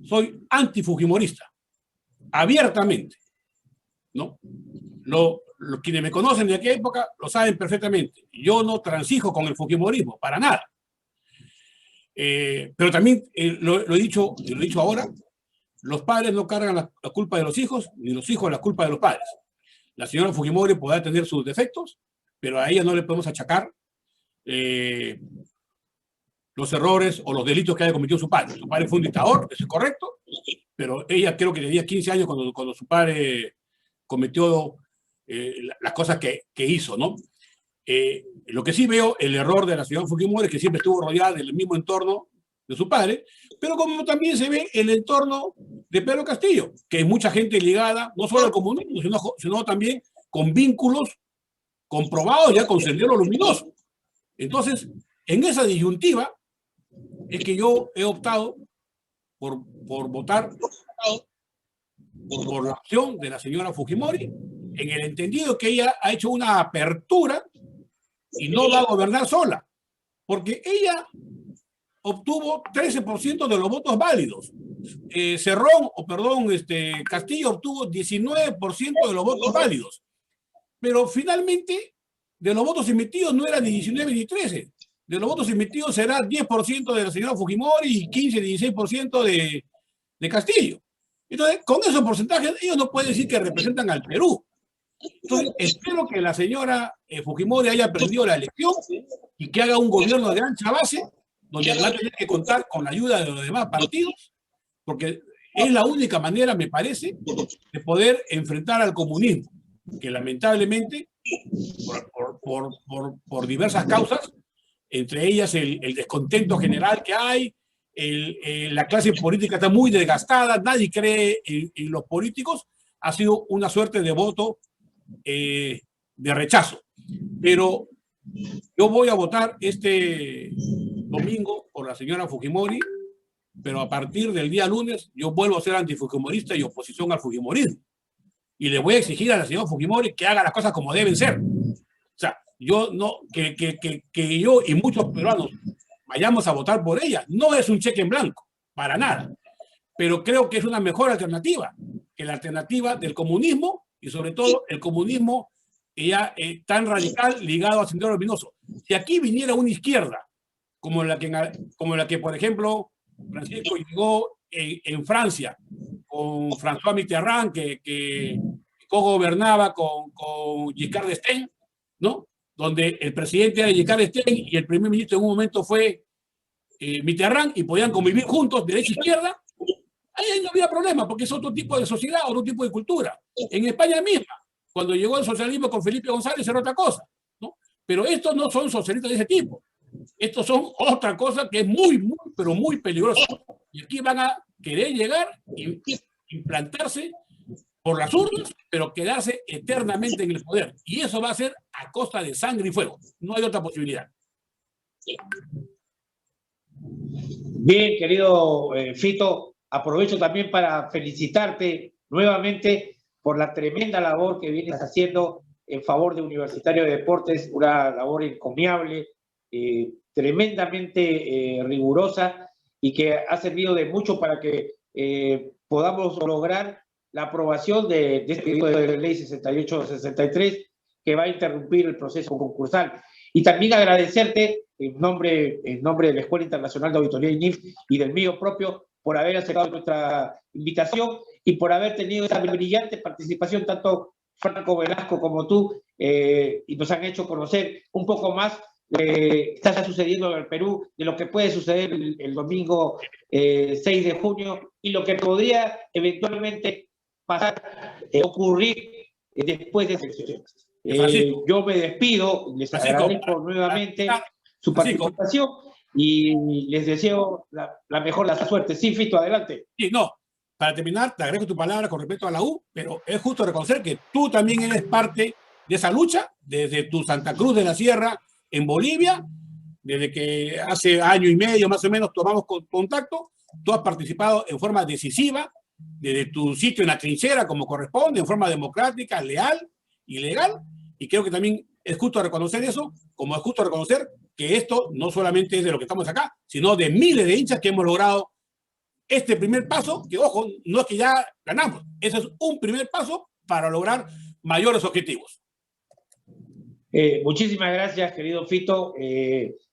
soy antifujimorista, abiertamente, ¿no? Quienes me conocen de aquella época lo saben perfectamente. Yo no transijo con el fujimorismo, para nada. Pero también lo he dicho ahora, los padres no cargan la culpa de los hijos, ni los hijos la culpa de los padres. La señora Fujimori podrá tener sus defectos, pero a ella no le podemos achacar los errores o los delitos que haya cometido su padre. Su padre fue un dictador, eso es correcto, pero ella creo que tenía 15 años cuando su padre cometió las cosas que hizo, ¿no? Lo que sí veo, el error de la señora Fujimori es que siempre estuvo rodeada del mismo entorno de su padre, pero como también se ve el entorno de Pedro Castillo, que hay mucha gente ligada, no solo al comunismo, sino también con vínculos comprobados ya con Sendero Luminoso. Entonces, en esa disyuntiva es que yo he optado por votar por la opción de la señora Fujimori, en el entendido que ella ha hecho una apertura y no va a gobernar sola, porque ella obtuvo 13% de los votos válidos. Castillo obtuvo 19% de los votos válidos. Pero finalmente, de los votos emitidos no eran ni 19 ni 13. De los votos emitidos será 10% de la señora Fujimori y 15-16% de Castillo. Entonces, con esos porcentajes, ellos no pueden decir que representan al Perú. Entonces, espero que la señora Fujimori haya aprendido la lección y que haga un gobierno de ancha base, donde va a tener que contar con la ayuda de los demás partidos, porque es la única manera, me parece, de poder enfrentar al comunismo, que lamentablemente, por diversas causas, entre ellas el descontento general que hay, la clase política está muy desgastada, nadie cree en los políticos, ha sido una suerte de voto de rechazo. Pero yo voy a votar este domingo por la señora Fujimori, pero a partir del día lunes yo vuelvo a ser antifujimorista y oposición al fujimorismo. Y le voy a exigir a la señora Fujimori que haga las cosas como deben ser. O sea, yo no, que yo y muchos peruanos vayamos a votar por ella, no es un cheque en blanco, para nada. Pero creo que es una mejor alternativa que la alternativa del comunismo y sobre todo el comunismo ya tan radical ligado a Sendero Luminoso. Si aquí viniera una izquierda, como la que por ejemplo, Francisco llegó en Francia, con François Mitterrand, que co-gobernaba con Giscard d'Estaing, ¿no? Donde el presidente era Giscard d'Estaing y el primer ministro en un momento fue Mitterrand y podían convivir juntos, derecha e izquierda, ahí no había problema, porque es otro tipo de sociedad, otro tipo de cultura. En España misma, cuando llegó el socialismo con Felipe González era otra cosa, ¿no? Pero estos no son socialistas de ese tipo. Estos son otra cosa que es muy, muy, pero muy peligrosa. Y aquí van a querer llegar y implantarse por las urnas, pero quedarse eternamente en el poder. Y eso va a ser a costa de sangre y fuego. No hay otra posibilidad. Bien, querido Fito, aprovecho también para felicitarte nuevamente por la tremenda labor que vienes haciendo en favor de Universitario de Deportes, una labor encomiable, tremendamente rigurosa y que ha servido de mucho para que podamos lograr la aprobación de este pedido de ley 68-63 que va a interrumpir el proceso concursal. Y también agradecerte en nombre de la Escuela Internacional de Auditoría INIF y del mío propio por haber aceptado nuestra invitación y por haber tenido esa brillante participación, tanto Franco Velasco como tú, y nos han hecho conocer un poco más está sucediendo en el Perú, de lo que puede suceder el domingo 6 de junio y lo que podría eventualmente pasar, ocurrir después de esas elecciones. Yo me despido, les agradezco nuevamente su participación y les deseo la mejor de las suertes. Sí, Fito, adelante. Sí, no, para terminar, te agradezco tu palabra con respecto a la U, pero es justo reconocer que tú también eres parte de esa lucha, desde tu Santa Cruz de la Sierra en Bolivia, desde que hace año y medio más o menos tomamos contacto, tú has participado en forma decisiva, desde tu sitio en la trinchera como corresponde, en forma democrática, leal y legal, y creo que también es justo reconocer eso, como es justo reconocer que esto no solamente es de lo que estamos acá, sino de miles de hinchas que hemos logrado este primer paso, que ojo, no es que ya ganamos, ese es un primer paso para lograr mayores objetivos. Muchísimas gracias, querido Fito,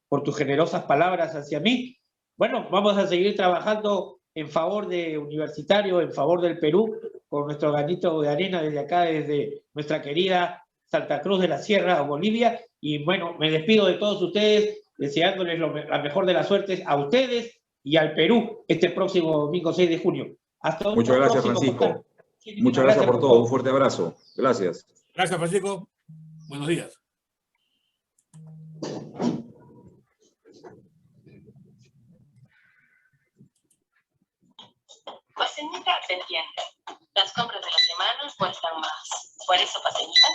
por tus generosas palabras hacia mí. Bueno, vamos a seguir trabajando en favor de Universitario, en favor del Perú, con nuestro granito de arena desde acá, desde nuestra querida Santa Cruz de la Sierra, Bolivia. Y bueno, me despido de todos ustedes, deseándoles la mejor de las suertes a ustedes y al Perú este próximo domingo 6 de junio. Hasta un Muchas gracias, Francisco. Muchas gracias por todo. Un fuerte abrazo. Gracias. Gracias, Francisco. Buenos días. Paseñita te entiende. Las compras de la semana cuestan más. Por eso, Paseñita